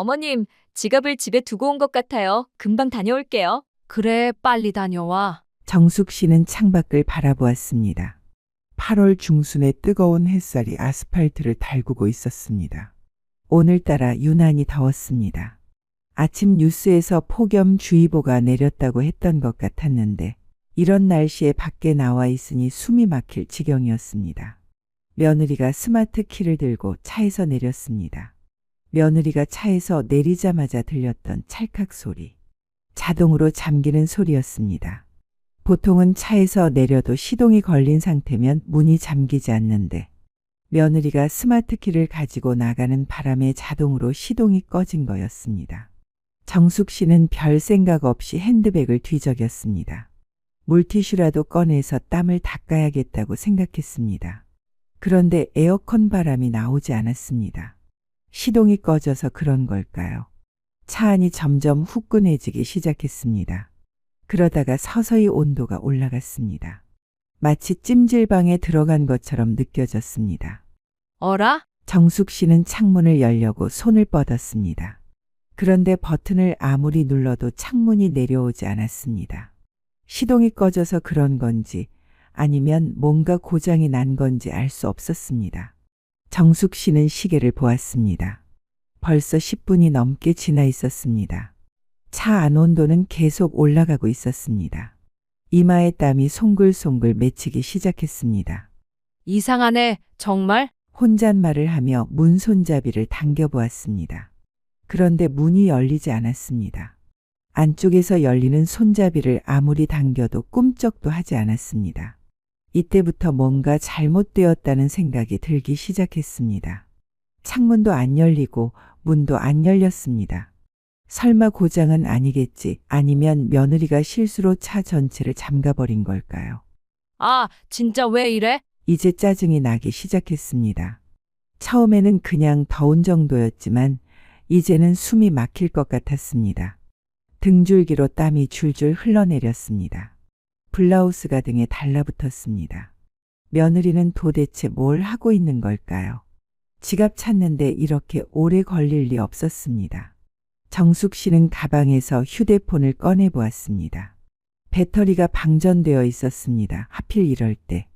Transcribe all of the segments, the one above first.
어머님, 지갑을 집에 두고 온 것 같아요. 금방 다녀올게요. 그래, 빨리 다녀와. 정숙 씨는 창밖을 바라보았습니다. 8월 중순의 뜨거운 햇살이 아스팔트를 달구고 있었습니다. 오늘따라 유난히 더웠습니다. 아침 뉴스에서 폭염주의보가 내렸다고 했던 것 같았는데 이런 날씨에 밖에 나와 있으니 숨이 막힐 지경이었습니다. 며느리가 스마트 키를 들고 차에서 내렸습니다. 며느리가 차에서 내리자마자 들렸던 찰칵 소리. 자동으로 잠기는 소리였습니다. 보통은 차에서 내려도 시동이 걸린 상태면 문이 잠기지 않는데 며느리가 스마트 키를 가지고 나가는 바람에 자동으로 시동이 꺼진 거였습니다. 정숙 씨는 별 생각 없이 핸드백을 뒤적였습니다. 물티슈라도 꺼내서 땀을 닦아야겠다고 생각했습니다. 그런데 에어컨 바람이 나오지 않았습니다. 시동이 꺼져서 그런 걸까요? 차 안이 점점 후끈해지기 시작했습니다. 그러다가 서서히 온도가 올라갔습니다. 마치 찜질방에 들어간 것처럼 느껴졌습니다. 어라? 정숙 씨는 창문을 열려고 손을 뻗었습니다. 그런데 버튼을 아무리 눌러도 창문이 내려오지 않았습니다. 시동이 꺼져서 그런 건지 아니면 뭔가 고장이 난 건지 알 수 없었습니다. 정숙 씨는 시계를 보았습니다. 벌써 10분이 넘게 지나 있었습니다. 차 안 온도는 계속 올라가고 있었습니다. 이마에 땀이 송글송글 맺히기 시작했습니다. 이상하네, 정말? 혼잣말을 하며 문 손잡이를 당겨보았습니다. 그런데 문이 열리지 않았습니다. 안쪽에서 열리는 손잡이를 아무리 당겨도 꿈쩍도 하지 않았습니다. 이때부터 뭔가 잘못되었다는 생각이 들기 시작했습니다. 창문도 안 열리고 문도 안 열렸습니다. 설마 고장은 아니겠지, 아니면 며느리가 실수로 차 전체를 잠가버린 걸까요? 아, 진짜 왜 이래? 이제 짜증이 나기 시작했습니다. 처음에는 그냥 더운 정도였지만 이제는 숨이 막힐 것 같았습니다. 등줄기로 땀이 줄줄 흘러내렸습니다. 블라우스가 등에 달라붙었습니다. 며느리는 도대체 뭘 하고 있는 걸까요? 지갑 찾는데 이렇게 오래 걸릴 리 없었습니다. 정숙 씨는 가방에서 휴대폰을 꺼내보았습니다. 배터리가 방전되어 있었습니다. 하필 이럴 때.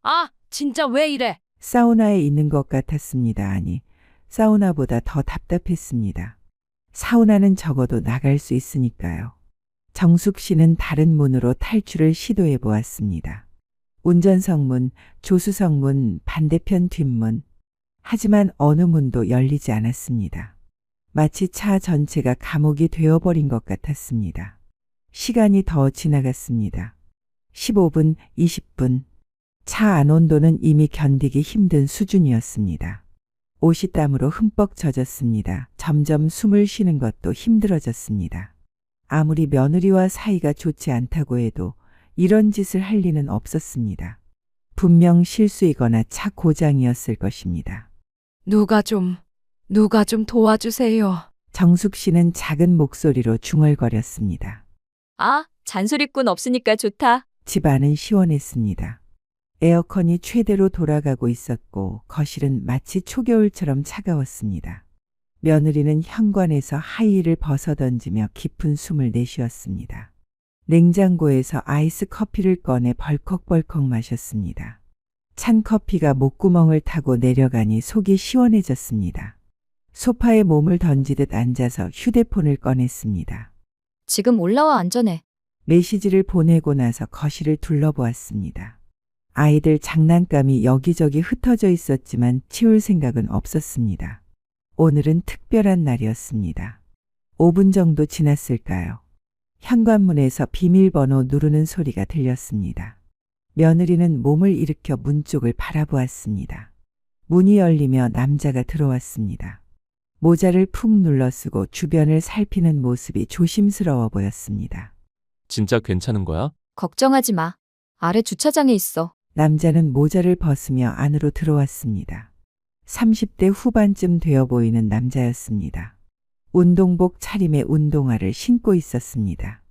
아, 진짜 왜 이래? 사우나에 있는 것 같았습니다. 아니, 사우나보다 더 답답했습니다. 사우나는 적어도 나갈 수 있으니까요. 정숙 씨는 다른 문으로 탈출을 시도해 보았습니다. 운전석 문, 조수석 문, 반대편 뒷문. 하지만 어느 문도 열리지 않았습니다. 마치 차 전체가 감옥이 되어버린 것 같았습니다. 시간이 더 지나갔습니다. 15분, 20분. 차 안 온도는 이미 견디기 힘든 수준이었습니다. 옷이 땀으로 흠뻑 젖었습니다. 점점 숨을 쉬는 것도 힘들어졌습니다. 아무리 며느리와 사이가 좋지 않다고 해도 이런 짓을 할 리는 없었습니다. 분명 실수이거나 차 고장이었을 것입니다. 누가 좀 도와주세요. 정숙 씨는 작은 목소리로 중얼거렸습니다. 아, 잔소리꾼 없으니까 좋다. 집 안은 시원했습니다. 에어컨이 최대로 돌아가고 있었고 거실은 마치 초겨울처럼 차가웠습니다. 며느리는 현관에서 하이힐을 벗어던지며 깊은 숨을 내쉬었습니다. 냉장고에서 아이스 커피를 꺼내 벌컥벌컥 마셨습니다. 찬 커피가 목구멍을 타고 내려가니 속이 시원해졌습니다. 소파에 몸을 던지듯 앉아서 휴대폰을 꺼냈습니다. 지금 올라와 안전해. 메시지를 보내고 나서 거실을 둘러보았습니다. 아이들 장난감이 여기저기 흩어져 있었지만 치울 생각은 없었습니다. 오늘은 특별한 날이었습니다. 5분 정도 지났을까요? 현관문에서 비밀번호 누르는 소리가 들렸습니다. 며느리는 몸을 일으켜 문 쪽을 바라보았습니다. 문이 열리며 남자가 들어왔습니다. 모자를 푹 눌러 쓰고 주변을 살피는 모습이 조심스러워 보였습니다. 진짜 괜찮은 거야? 걱정하지 마. 아래 주차장에 있어. 남자는 모자를 벗으며 안으로 들어왔습니다. 30대 후반쯤 되어 보이는 남자였습니다. 운동복 차림에 운동화를 신고 있었습니다.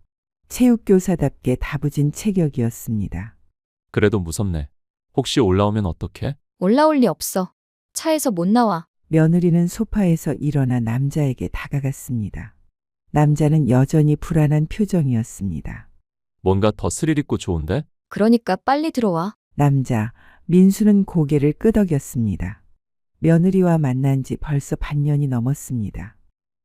체육교사답게 다부진 체격이었습니다. 그래도 무섭네. 혹시 올라오면 어떡해? 올라올 리 없어. 차에서 못 나와. 며느리는 소파에서 일어나 남자에게 다가갔습니다. 남자는 여전히 불안한 표정이었습니다. 뭔가 더 스릴 있고 좋은데? 그러니까 빨리 들어와. 남자, 민수는 고개를 끄덕였습니다. 며느리와 만난 지 벌써 반년이 넘었습니다.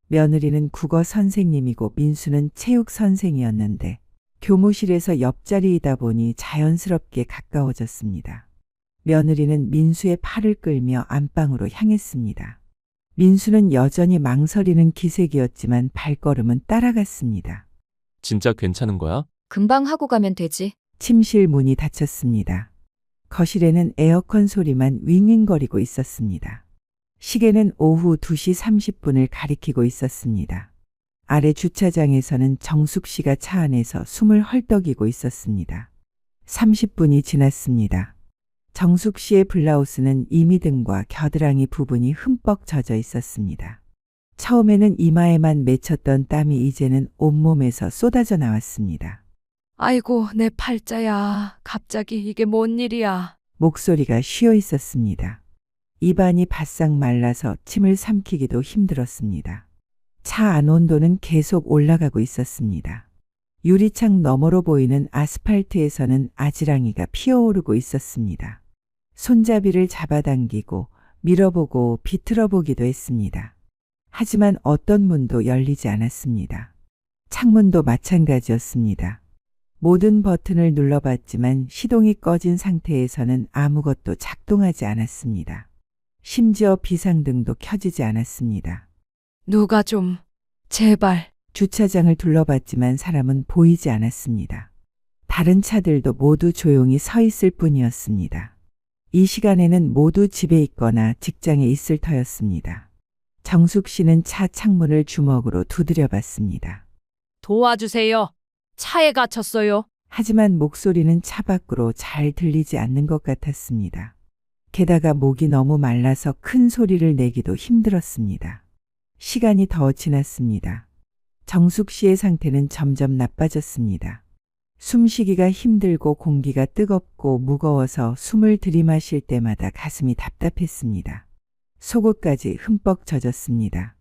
며느리는 국어 선생님이고 민수는 체육 선생이었는데 교무실에서 옆자리이다 보니 자연스럽게 가까워졌습니다. 며느리는 민수의 팔을 끌며 안방으로 향했습니다. 민수는 여전히 망설이는 기색이었지만 발걸음은 따라갔습니다. 진짜 괜찮은 거야? 금방 하고 가면 되지. 침실 문이 닫혔습니다. 거실에는 에어컨 소리만 윙윙거리고 있었습니다. 시계는 오후 2시 30분을 가리키고 있었습니다. 아래 주차장에서는 정숙 씨가 차 안에서 숨을 헐떡이고 있었습니다. 30분이 지났습니다. 정숙 씨의 블라우스는 이미등과 겨드랑이 부분이 흠뻑 젖어 있었습니다. 처음에는 이마에만 맺혔던 땀이 이제는 온몸에서 쏟아져 나왔습니다. 아이고, 내 팔자야. 갑자기 이게 뭔 일이야. 목소리가 쉬어 있었습니다. 입안이 바싹 말라서 침을 삼키기도 힘들었습니다. 차 안 온도는 계속 올라가고 있었습니다. 유리창 너머로 보이는 아스팔트에서는 아지랑이가 피어오르고 있었습니다. 손잡이를 잡아당기고 밀어보고 비틀어보기도 했습니다. 하지만 어떤 문도 열리지 않았습니다. 창문도 마찬가지였습니다. 모든 버튼을 눌러봤지만 시동이 꺼진 상태에서는 아무것도 작동하지 않았습니다. 심지어 비상등도 켜지지 않았습니다. 누가 좀, 제발. 주차장을 둘러봤지만 사람은 보이지 않았습니다. 다른 차들도 모두 조용히 서 있을 뿐이었습니다. 이 시간에는 모두 집에 있거나 직장에 있을 터였습니다. 정숙 씨는 차 창문을 주먹으로 두드려 봤습니다. 도와주세요. 차에 갇혔어요. 하지만 목소리는 차 밖으로 잘 들리지 않는 것 같았습니다. 게다가 목이 너무 말라서 큰 소리를 내기도 힘들었습니다. 시간이 더 지났습니다. 정숙 씨의 상태는 점점 나빠졌습니다. 숨쉬기가 힘들고 공기가 뜨겁고 무거워서 숨을 들이마실 때마다 가슴이 답답했습니다. 속옷까지 흠뻑 젖었습니다.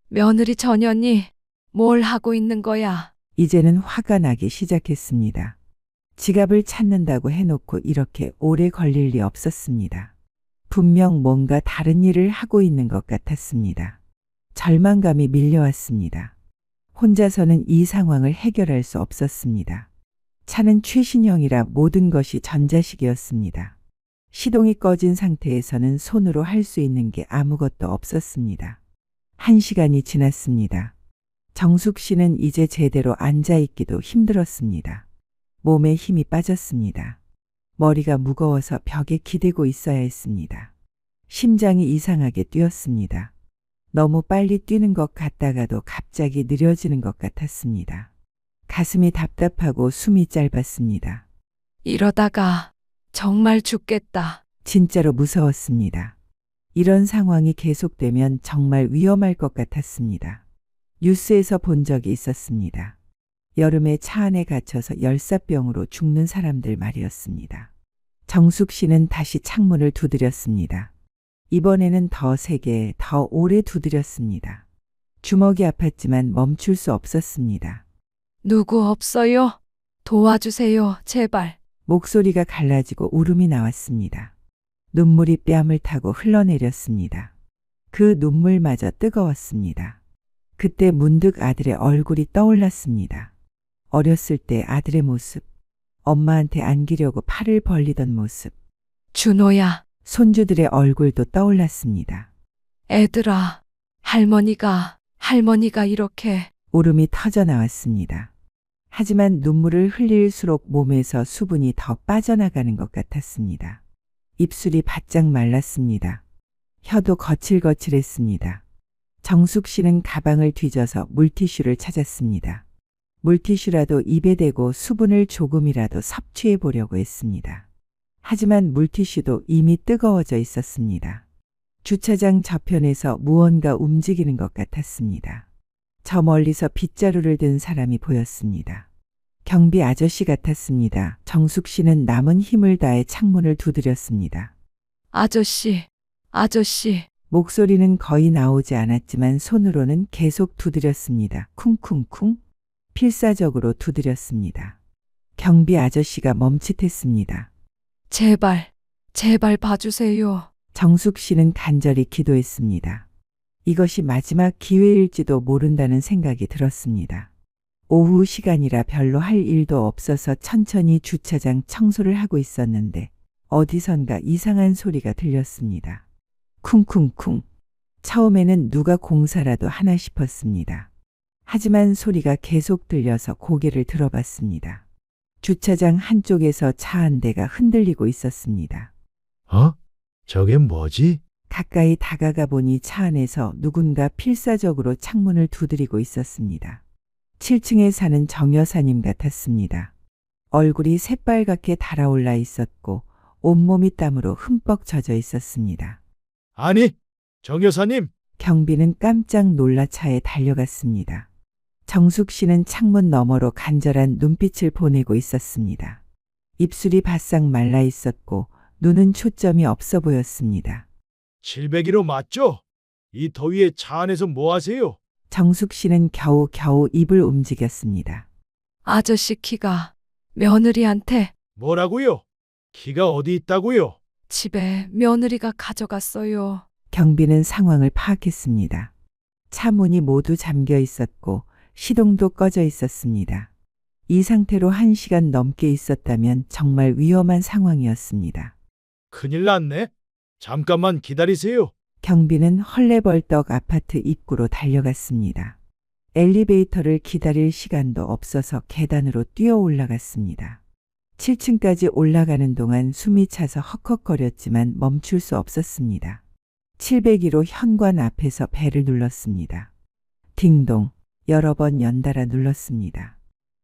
며느리 전현이 뭘 하고 있는 거야? 이제는 화가 나기 시작했습니다. 지갑을 찾는다고 해놓고 이렇게 오래 걸릴 리 없었습니다. 분명 뭔가 다른 일을 하고 있는 것 같았습니다. 절망감이 밀려왔습니다. 혼자서는 이 상황을 해결할 수 없었습니다. 차는 최신형이라 모든 것이 전자식이었습니다. 시동이 꺼진 상태에서는 손으로 할 수 있는 게 아무것도 없었습니다. 1시간이 지났습니다. 정숙 씨는 이제 제대로 앉아있기도 힘들었습니다. 몸에 힘이 빠졌습니다. 머리가 무거워서 벽에 기대고 있어야 했습니다. 심장이 이상하게 뛰었습니다. 너무 빨리 뛰는 것 같다가도 갑자기 느려지는 것 같았습니다. 가슴이 답답하고 숨이 짧았습니다. 이러다가 정말 죽겠다. 진짜로 무서웠습니다. 이런 상황이 계속되면 정말 위험할 것 같았습니다. 뉴스에서 본 적이 있었습니다. 여름에 차 안에 갇혀서 열사병으로 죽는 사람들 말이었습니다. 정숙 씨는 다시 창문을 두드렸습니다. 이번에는 더 세게, 더 오래 두드렸습니다. 주먹이 아팠지만 멈출 수 없었습니다. 누구 없어요? 도와주세요, 제발. 목소리가 갈라지고 울음이 나왔습니다. 눈물이 뺨을 타고 흘러내렸습니다. 그 눈물마저 뜨거웠습니다. 그때 문득 아들의 얼굴이 떠올랐습니다. 어렸을 때 아들의 모습, 엄마한테 안기려고 팔을 벌리던 모습, 준호야, 손주들의 얼굴도 떠올랐습니다. 애들아, 할머니가 이렇게. 울음이 터져 나왔습니다. 하지만 눈물을 흘릴수록 몸에서 수분이 더 빠져나가는 것 같았습니다. 입술이 바짝 말랐습니다. 혀도 거칠거칠했습니다. 정숙 씨는 가방을 뒤져서 물티슈를 찾았습니다. 물티슈라도 입에 대고 수분을 조금이라도 섭취해 보려고 했습니다. 하지만 물티슈도 이미 뜨거워져 있었습니다. 주차장 저편에서 무언가 움직이는 것 같았습니다. 저 멀리서 빗자루를 든 사람이 보였습니다. 경비 아저씨 같았습니다. 정숙 씨는 남은 힘을 다해 창문을 두드렸습니다. 아저씨. 목소리는 거의 나오지 않았지만 손으로는 계속 두드렸습니다. 쿵쿵쿵. 필사적으로 두드렸습니다. 경비 아저씨가 멈칫했습니다. 제발, 제발 봐주세요. 정숙 씨는 간절히 기도했습니다. 이것이 마지막 기회일지도 모른다는 생각이 들었습니다. 오후 시간이라 별로 할 일도 없어서 천천히 주차장 청소를 하고 있었는데 어디선가 이상한 소리가 들렸습니다. 쿵쿵쿵. 처음에는 누가 공사라도 하나 싶었습니다. 하지만 소리가 계속 들려서 고개를 들어봤습니다. 주차장 한쪽에서 차 한 대가 흔들리고 있었습니다. 어? 저게 뭐지? 가까이 다가가 보니 차 안에서 누군가 필사적으로 창문을 두드리고 있었습니다. 7층에 사는 정 여사님 같았습니다. 얼굴이 새빨갛게 달아올라 있었고 온몸이 땀으로 흠뻑 젖어 있었습니다. 아니, 정 여사님. 경비는 깜짝 놀라 차에 달려갔습니다. 정숙 씨는 창문 너머로 간절한 눈빛을 보내고 있었습니다. 입술이 바싹 말라 있었고 눈은 초점이 없어 보였습니다. 701호 맞죠? 이 더위에 차 안에서 뭐 하세요? 정숙 씨는 겨우겨우 입을 움직였습니다. 아저씨 키가 며느리한테 뭐라고요? 키가 어디 있다고요? 집에 며느리가 가져갔어요. 경비는 상황을 파악했습니다. 차 문이 모두 잠겨 있었고 시동도 꺼져 있었습니다. 이 상태로 1시간 넘게 있었다면 정말 위험한 상황이었습니다. 큰일 났네. 잠깐만 기다리세요. 경비는 헐레벌떡 아파트 입구로 달려갔습니다. 엘리베이터를 기다릴 시간도 없어서 계단으로 뛰어 올라갔습니다. 7층까지 올라가는 동안 숨이 차서 헉헉거렸지만 멈출 수 없었습니다. 701호 현관 앞에서 벨을 눌렀습니다. 딩동. 여러 번 연달아 눌렀습니다.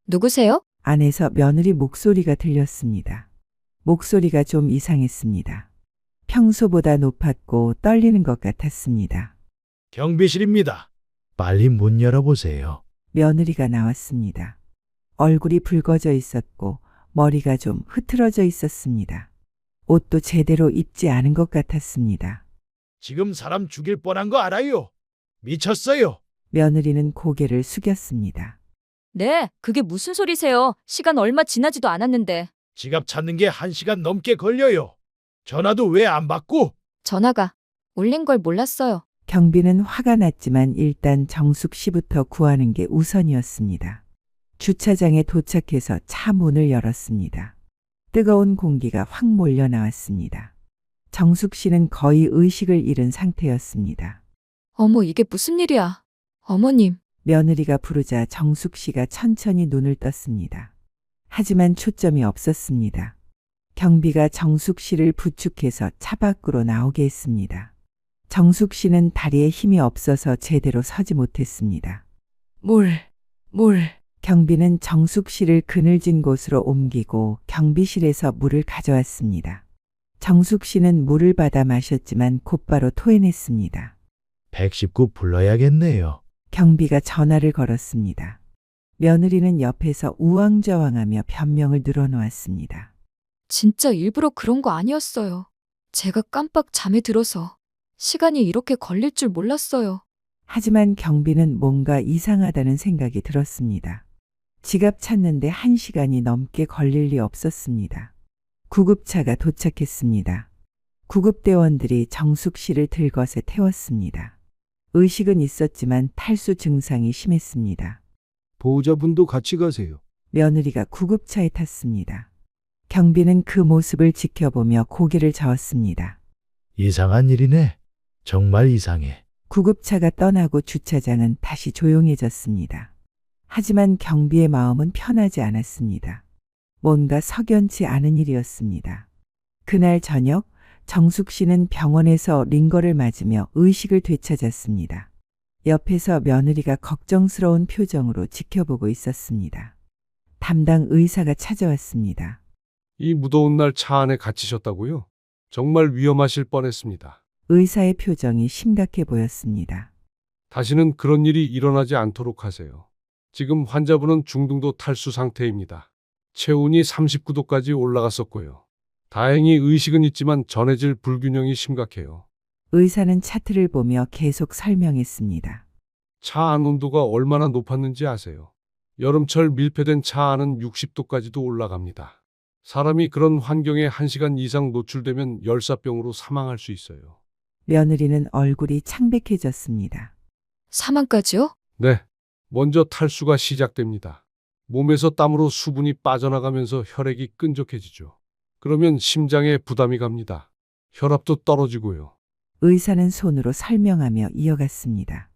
누구세요? 안에서 며느리 목소리가 들렸습니다. 목소리가 좀 이상했습니다. 평소보다 높았고 떨리는 것 같았습니다. 경비실입니다. 빨리 문 열어보세요. 며느리가 나왔습니다. 얼굴이 붉어져 있었고 머리가 좀 흐트러져 있었습니다. 옷도 제대로 입지 않은 것 같았습니다. 지금 사람 죽일 뻔한 거 알아요? 미쳤어요. 며느리는 고개를 숙였습니다. 네, 그게 무슨 소리세요? 시간 얼마 지나지도 않았는데. 지갑 찾는 게 1시간 넘게 걸려요. 전화도 왜 안 받고? 전화가 울린 걸 몰랐어요. 경비는 화가 났지만 일단 정숙 씨부터 구하는 게 우선이었습니다. 주차장에 도착해서 차 문을 열었습니다. 뜨거운 공기가 확 몰려 나왔습니다. 정숙 씨는 거의 의식을 잃은 상태였습니다. 어머, 이게 무슨 일이야? 어머님. 며느리가 부르자 정숙 씨가 천천히 눈을 떴습니다. 하지만 초점이 없었습니다. 경비가 정숙 씨를 부축해서 차 밖으로 나오게 했습니다. 정숙 씨는 다리에 힘이 없어서 제대로 서지 못했습니다. 물. 경비는 정숙 씨를 그늘진 곳으로 옮기고 경비실에서 물을 가져왔습니다. 정숙 씨는 물을 받아 마셨지만 곧바로 토해냈습니다. 119 불러야겠네요. 경비가 전화를 걸었습니다. 며느리는 옆에서 우왕좌왕하며 변명을 늘어놓았습니다. 진짜 일부러 그런 거 아니었어요. 제가 깜빡 잠에 들어서 시간이 이렇게 걸릴 줄 몰랐어요. 하지만 경비는 뭔가 이상하다는 생각이 들었습니다. 지갑 찾는데 1시간이 넘게 걸릴 리 없었습니다. 구급차가 도착했습니다. 구급대원들이 정숙 씨를 들것에 태웠습니다. 의식은 있었지만 탈수 증상이 심했습니다. 보호자분도 같이 가세요. 며느리가 구급차에 탔습니다. 경비는 그 모습을 지켜보며 고개를 저었습니다. 이상한 일이네. 정말 이상해. 구급차가 떠나고 주차장은 다시 조용해졌습니다. 하지만 경비의 마음은 편하지 않았습니다. 뭔가 석연치 않은 일이었습니다. 그날 저녁 정숙 씨는 병원에서 링거를 맞으며 의식을 되찾았습니다. 옆에서 며느리가 걱정스러운 표정으로 지켜보고 있었습니다. 담당 의사가 찾아왔습니다. 이 무더운 날 차 안에 갇히셨다고요? 정말 위험하실 뻔했습니다. 의사의 표정이 심각해 보였습니다. 다시는 그런 일이 일어나지 않도록 하세요. 지금 환자분은 중등도 탈수 상태입니다. 체온이 39도까지 올라갔었고요. 다행히 의식은 있지만 전해질 불균형이 심각해요. 의사는 차트를 보며 계속 설명했습니다. 차 안 온도가 얼마나 높았는지 아세요? 여름철 밀폐된 차 안은 60도까지도 올라갑니다. 사람이 그런 환경에 1시간 이상 노출되면 열사병으로 사망할 수 있어요. 며느리는 얼굴이 창백해졌습니다. 사망까지요? 네. 먼저 탈수가 시작됩니다. 몸에서 땀으로 수분이 빠져나가면서 혈액이 끈적해지죠. 그러면 심장에 부담이 갑니다. 혈압도 떨어지고요. 의사는 손으로 설명하며 이어갔습니다.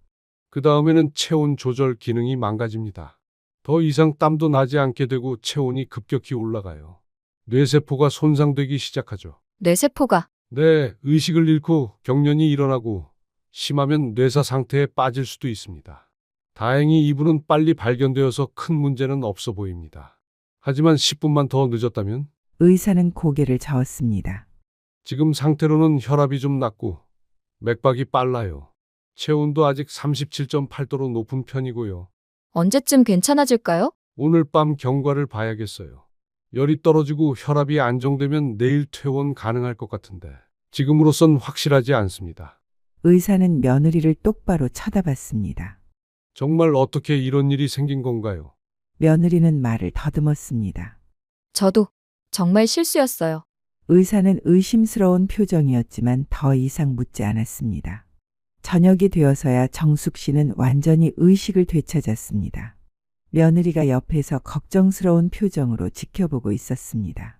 그 다음에는 체온 조절 기능이 망가집니다. 더 이상 땀도 나지 않게 되고 체온이 급격히 올라가요. 뇌세포가 손상되기 시작하죠. 뇌세포가. 네, 의식을 잃고 경련이 일어나고 심하면 뇌사 상태에 빠질 수도 있습니다. 다행히 이분은 빨리 발견되어서 큰 문제는 없어 보입니다. 하지만 10분만 더 늦었다면 의사는 고개를 저었습니다. 지금 상태로는 혈압이 좀 낮고 맥박이 빨라요. 체온도 아직 37.8도로 높은 편이고요. 언제쯤 괜찮아질까요? 오늘 밤 경과를 봐야겠어요. 열이 떨어지고 혈압이 안정되면 내일 퇴원 가능할 것 같은데 지금으로선 확실하지 않습니다. 의사는 며느리를 똑바로 쳐다봤습니다. 정말 어떻게 이런 일이 생긴 건가요? 며느리는 말을 더듬었습니다. 저도 정말 실수였어요. 의사는 의심스러운 표정이었지만 더 이상 묻지 않았습니다. 저녁이 되어서야 정숙 씨는 완전히 의식을 되찾았습니다. 며느리가 옆에서 걱정스러운 표정으로 지켜보고 있었습니다.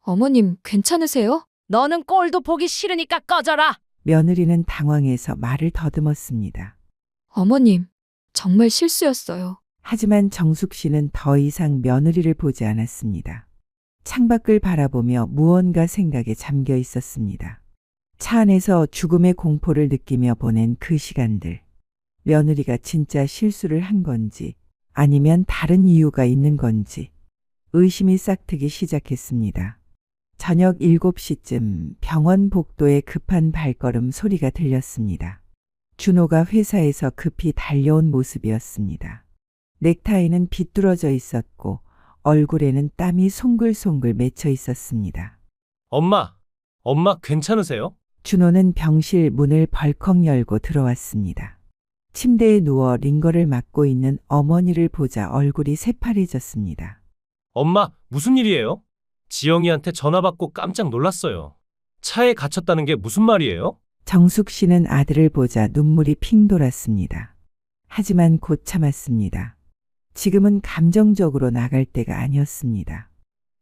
어머님, 괜찮으세요? 너는 꼴도 보기 싫으니까 꺼져라. 며느리는 당황해서 말을 더듬었습니다. 어머님, 정말 실수였어요. 하지만 정숙 씨는 더 이상 며느리를 보지 않았습니다. 창밖을 바라보며 무언가 생각에 잠겨 있었습니다. 차 안에서 죽음의 공포를 느끼며 보낸 그 시간들. 며느리가 진짜 실수를 한 건지 아니면 다른 이유가 있는 건지 의심이 싹트기 시작했습니다. 저녁 7시쯤 병원 복도에 급한 발걸음 소리가 들렸습니다. 준호가 회사에서 급히 달려온 모습이었습니다. 넥타이는 비뚤어져 있었고 얼굴에는 땀이 송글송글 맺혀 있었습니다. 엄마 괜찮으세요? 준호는 병실 문을 벌컥 열고 들어왔습니다. 침대에 누워 링거를 맞고 있는 어머니를 보자 얼굴이 새파래졌습니다. 엄마, 무슨 일이에요? 지영이한테 전화 받고 깜짝 놀랐어요. 차에 갇혔다는 게 무슨 말이에요? 정숙 씨는 아들을 보자 눈물이 핑 돌았습니다. 하지만 곧 참았습니다. 지금은 감정적으로 나갈 때가 아니었습니다.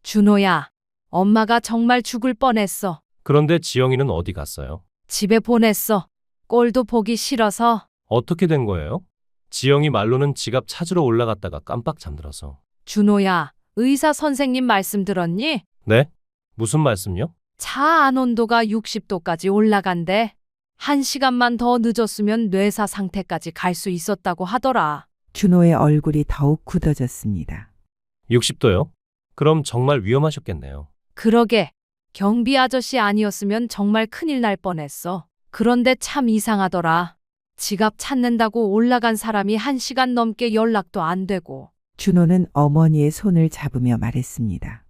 준호야, 엄마가 정말 죽을 뻔했어. 그런데 지영이는 어디 갔어요? 집에 보냈어. 꼴도 보기 싫어서. 어떻게 된 거예요? 지영이 말로는 지갑 찾으러 올라갔다가 깜빡 잠들어서. 준호야, 의사 선생님 말씀 들었니? 네? 무슨 말씀요? 차 안 온도가 60도까지 올라간대. 1시간만 더 늦었으면 뇌사 상태까지 갈 수 있었다고 하더라. 준호의 얼굴이 더욱 굳어졌습니다. 60도요? 그럼 정말 위험하셨겠네요. 그러게. 경비 아저씨 아니었으면 정말 큰일 날 뻔했어. 그런데 참 이상하더라. 지갑 찾는다고 올라간 사람이 1시간 넘게 연락도 안 되고. 준호는 어머니의 손을 잡으며 말했습니다.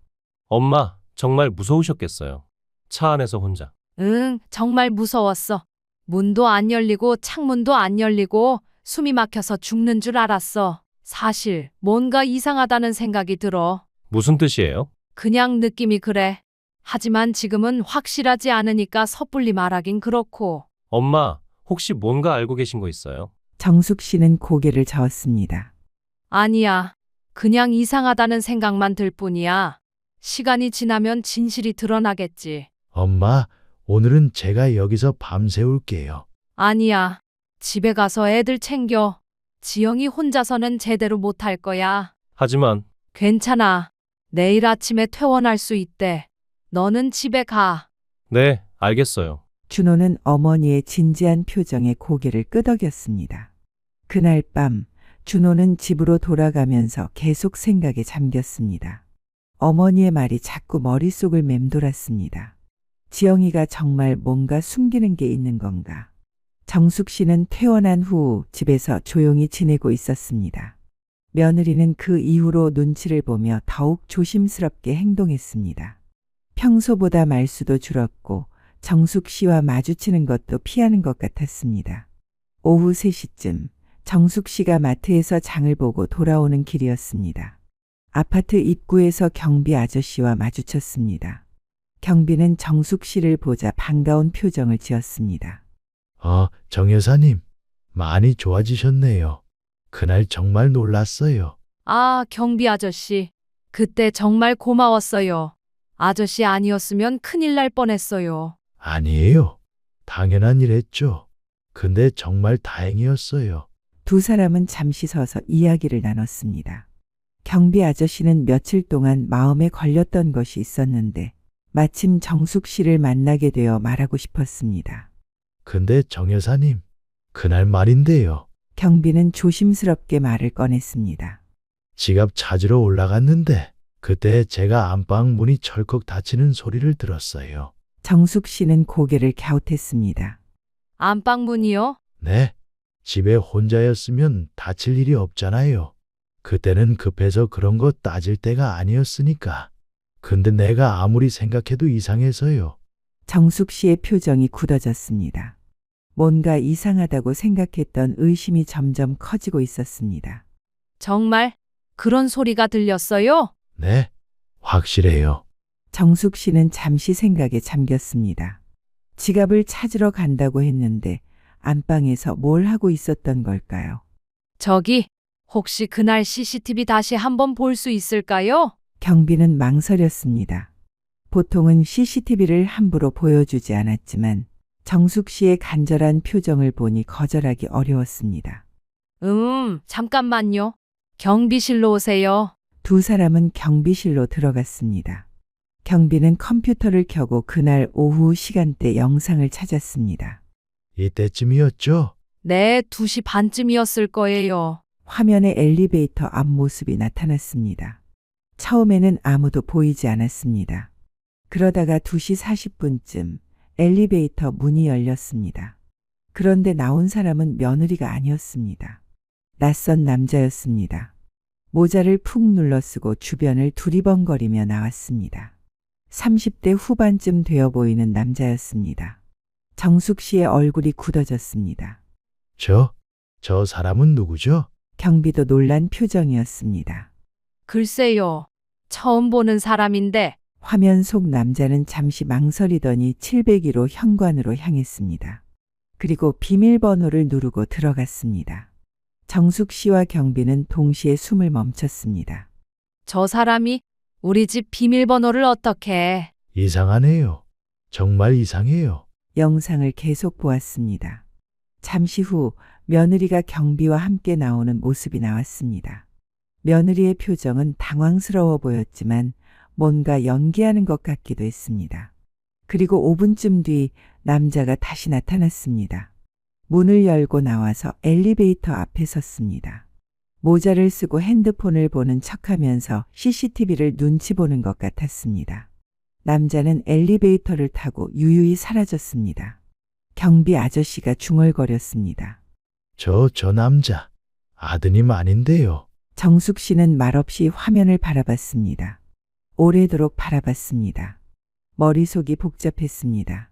엄마, 정말 무서우셨겠어요. 차 안에서 혼자. 응, 정말 무서웠어. 문도 안 열리고 창문도 안 열리고 숨이 막혀서 죽는 줄 알았어. 사실 뭔가 이상하다는 생각이 들어. 무슨 뜻이에요? 그냥 느낌이 그래. 하지만 지금은 확실하지 않으니까 섣불리 말하긴 그렇고. 엄마, 혹시 뭔가 알고 계신 거 있어요? 정숙 씨는 고개를 저었습니다. 아니야. 그냥 이상하다는 생각만 들 뿐이야. 시간이 지나면 진실이 드러나겠지. 엄마, 오늘은 제가 여기서 밤새울게요. 아니야. 집에 가서 애들 챙겨. 지영이 혼자서는 제대로 못할 거야. 하지만 괜찮아. 내일 아침에 퇴원할 수 있대. 너는 집에 가. 네, 알겠어요. 준호는 어머니의 진지한 표정에 고개를 끄덕였습니다. 그날 밤 준호는 집으로 돌아가면서 계속 생각에 잠겼습니다. 어머니의 말이 자꾸 머릿속을 맴돌았습니다. 지영이가 정말 뭔가 숨기는 게 있는 건가? 정숙 씨는 퇴원한 후 집에서 조용히 지내고 있었습니다. 며느리는 그 이후로 눈치를 보며 더욱 조심스럽게 행동했습니다. 평소보다 말수도 줄었고 정숙 씨와 마주치는 것도 피하는 것 같았습니다. 오후 3시쯤 정숙 씨가 마트에서 장을 보고 돌아오는 길이었습니다. 아파트 입구에서 경비 아저씨와 마주쳤습니다. 경비는 정숙 씨를 보자 반가운 표정을 지었습니다. 정 여사님, 많이 좋아지셨네요. 그날 정말 놀랐어요. 아, 경비 아저씨. 그때 정말 고마웠어요. 아저씨 아니었으면 큰일 날 뻔했어요. 아니에요. 당연한 일 했죠. 근데 정말 다행이었어요. 두 사람은 잠시 서서 이야기를 나눴습니다. 경비 아저씨는 며칠 동안 마음에 걸렸던 것이 있었는데 마침 정숙 씨를 만나게 되어 말하고 싶었습니다. 근데 정 여사님, 그날 말인데요. 경비는 조심스럽게 말을 꺼냈습니다. 지갑 찾으러 올라갔는데 그때 제가 안방 문이 철컥 닫히는 소리를 들었어요. 정숙 씨는 고개를 갸웃했습니다. 안방문이요? 네, 집에 혼자였으면 다칠 일이 없잖아요. 그때는 급해서 그런 거 따질 때가 아니었으니까. 근데 내가 아무리 생각해도 이상해서요. 정숙 씨의 표정이 굳어졌습니다. 뭔가 이상하다고 생각했던 의심이 점점 커지고 있었습니다. 정말 그런 소리가 들렸어요? 네, 확실해요. 정숙 씨는 잠시 생각에 잠겼습니다. 지갑을 찾으러 간다고 했는데 안방에서 뭘 하고 있었던 걸까요? 저기, 혹시 그날 CCTV 다시 한번 볼 수 있을까요? 경비는 망설였습니다. 보통은 CCTV를 함부로 보여주지 않았지만 정숙 씨의 간절한 표정을 보니 거절하기 어려웠습니다. 잠깐만요. 경비실로 오세요. 두 사람은 경비실로 들어갔습니다. 경비는 컴퓨터를 켜고 그날 오후 시간대 영상을 찾았습니다. 이때쯤이었죠? 네, 2시 반쯤이었을 거예요. 화면에 엘리베이터 앞모습이 나타났습니다. 처음에는 아무도 보이지 않았습니다. 그러다가 2시 40분쯤 엘리베이터 문이 열렸습니다. 그런데 나온 사람은 며느리가 아니었습니다. 낯선 남자였습니다. 모자를 푹 눌러 쓰고 주변을 두리번거리며 나왔습니다. 30대 후반쯤 되어 보이는 남자였습니다. 정숙 씨의 얼굴이 굳어졌습니다. 저 사람은 누구죠? 경비도 놀란 표정이었습니다. 글쎄요. 처음 보는 사람인데 화면 속 남자는 잠시 망설이더니 702로 현관으로 향했습니다. 그리고 비밀번호를 누르고 들어갔습니다. 정숙 씨와 경비는 동시에 숨을 멈췄습니다. 저 사람이 우리 집 비밀번호를 어떻게... 이상하네요. 정말 이상해요. 영상을 계속 보았습니다. 잠시 후 며느리가 경비와 함께 나오는 모습이 나왔습니다. 며느리의 표정은 당황스러워 보였지만 뭔가 연기하는 것 같기도 했습니다. 그리고 5분쯤 뒤 남자가 다시 나타났습니다. 문을 열고 나와서 엘리베이터 앞에 섰습니다. 모자를 쓰고 핸드폰을 보는 척하면서 CCTV를 눈치 보는 것 같았습니다. 남자는 엘리베이터를 타고 유유히 사라졌습니다. 경비 아저씨가 중얼거렸습니다. 저 남자, 아드님 아닌데요. 정숙 씨는 말없이 화면을 바라봤습니다. 오래도록 바라봤습니다. 머릿속이 복잡했습니다.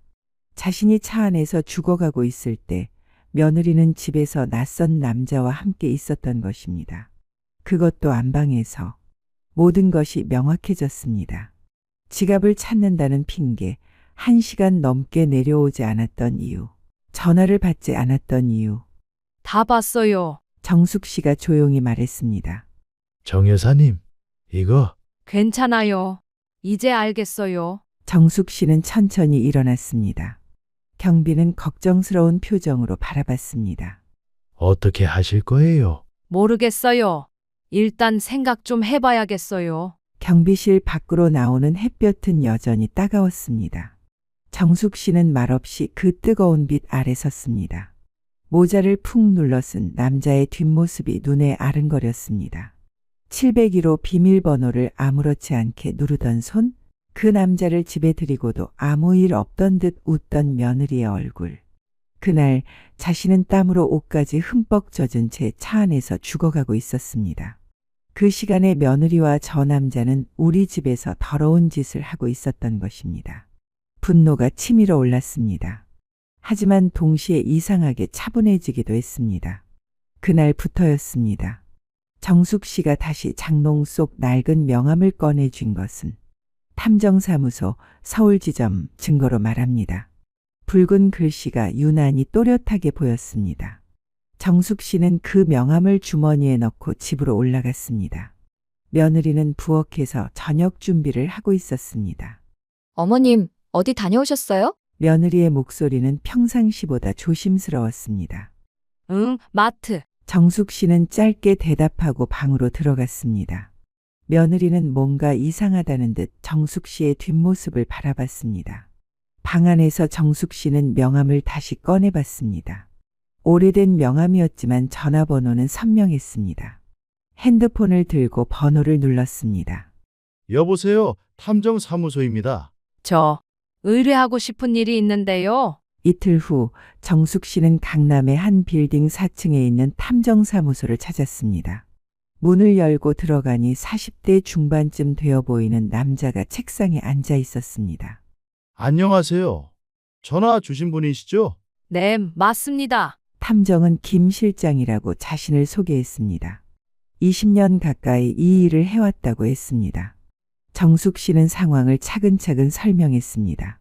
자신이 차 안에서 죽어가고 있을 때 며느리는 집에서 낯선 남자와 함께 있었던 것입니다. 그것도 안방에서. 모든 것이 명확해졌습니다. 지갑을 찾는다는 핑계, 1시간 넘게 내려오지 않았던 이유, 전화를 받지 않았던 이유. 다 봤어요. 정숙 씨가 조용히 말했습니다. 정 여사님, 이거 괜찮아요. 이제 알겠어요. 정숙 씨는 천천히 일어났습니다. 경비는 걱정스러운 표정으로 바라봤습니다. 어떻게 하실 거예요? 모르겠어요. 일단 생각 좀 해봐야겠어요. 경비실 밖으로 나오는 햇볕은 여전히 따가웠습니다. 정숙 씨는 말없이 그 뜨거운 빛 아래 섰습니다. 모자를 푹 눌러 쓴 남자의 뒷모습이 눈에 아른거렸습니다. 702로 비밀번호를 아무렇지 않게 누르던 손, 그 남자를 집에 들이고도 아무 일 없던 듯 웃던 며느리의 얼굴. 그날 자신은 땀으로 옷까지 흠뻑 젖은 채 차 안에서 죽어가고 있었습니다. 그 시간에 며느리와 저 남자는 우리 집에서 더러운 짓을 하고 있었던 것입니다. 분노가 치밀어 올랐습니다. 하지만 동시에 이상하게 차분해지기도 했습니다. 그날부터였습니다. 정숙 씨가 다시 장롱 속 낡은 명함을 꺼내준 것은 탐정사무소 서울지점 증거로 말합니다. 붉은 글씨가 유난히 또렷하게 보였습니다. 정숙 씨는 그 명함을 주머니에 넣고 집으로 올라갔습니다. 며느리는 부엌에서 저녁 준비를 하고 있었습니다. 어머님, 어디 다녀오셨어요? 며느리의 목소리는 평상시보다 조심스러웠습니다. 응, 마트. 정숙 씨는 짧게 대답하고 방으로 들어갔습니다. 며느리는 뭔가 이상하다는 듯 정숙 씨의 뒷모습을 바라봤습니다. 방 안에서 정숙 씨는 명함을 다시 꺼내봤습니다. 오래된 명함이었지만 전화번호는 선명했습니다. 핸드폰을 들고 번호를 눌렀습니다. 여보세요. 탐정사무소입니다. 저 의뢰하고 싶은 일이 있는데요. 이틀 후 정숙 씨는 강남의 한 빌딩 4층에 있는 탐정사무소를 찾았습니다. 문을 열고 들어가니 40대 중반쯤 되어 보이는 남자가 책상에 앉아 있었습니다. 안녕하세요. 전화 주신 분이시죠? 네, 맞습니다. 탐정은 김 실장이라고 자신을 소개했습니다. 20년 가까이 이 일을 해왔다고 했습니다. 정숙 씨는 상황을 차근차근 설명했습니다.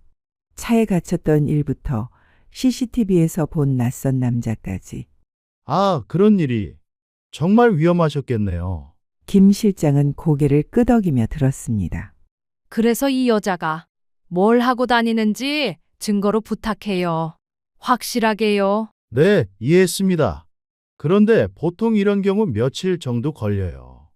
차에 갇혔던 일부터 CCTV에서 본 낯선 남자까지. 아, 그런 일이 정말 위험하셨겠네요. 김 실장은 고개를 끄덕이며 들었습니다. 그래서 이 여자가 뭘 하고 다니는지 증거로 부탁해요. 확실하게요. 네, 이해했습니다. 그런데 보통 이런 경우 며칠 정도 걸려요.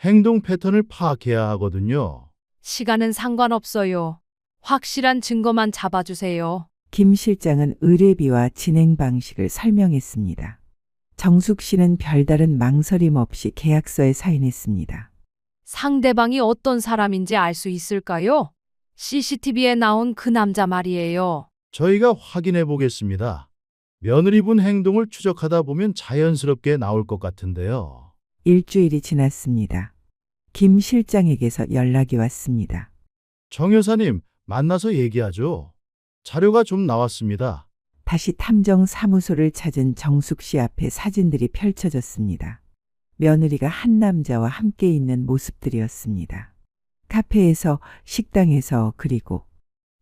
행동 패턴을 파악해야 하거든요. 시간은 상관없어요. 확실한 증거만 잡아주세요. 김 실장은 의뢰비와 진행 방식을 설명했습니다. 정숙 씨는 별다른 망설임 없이 계약서에 사인했습니다. 상대방이 어떤 사람인지 알 수 있을까요? CCTV에 나온 그 남자 말이에요. 저희가 확인해 보겠습니다. 며느리분 행동을 추적하다 보면 자연스럽게 나올 것 같은데요. 일주일이 지났습니다. 김 실장에게서 연락이 왔습니다. 정 여사님, 만나서 얘기하죠. 자료가 좀 나왔습니다. 다시 탐정 사무소를 찾은 정숙 씨 앞에 사진들이 펼쳐졌습니다. 며느리가 한 남자와 함께 있는 모습들이었습니다. 카페에서, 식당에서, 그리고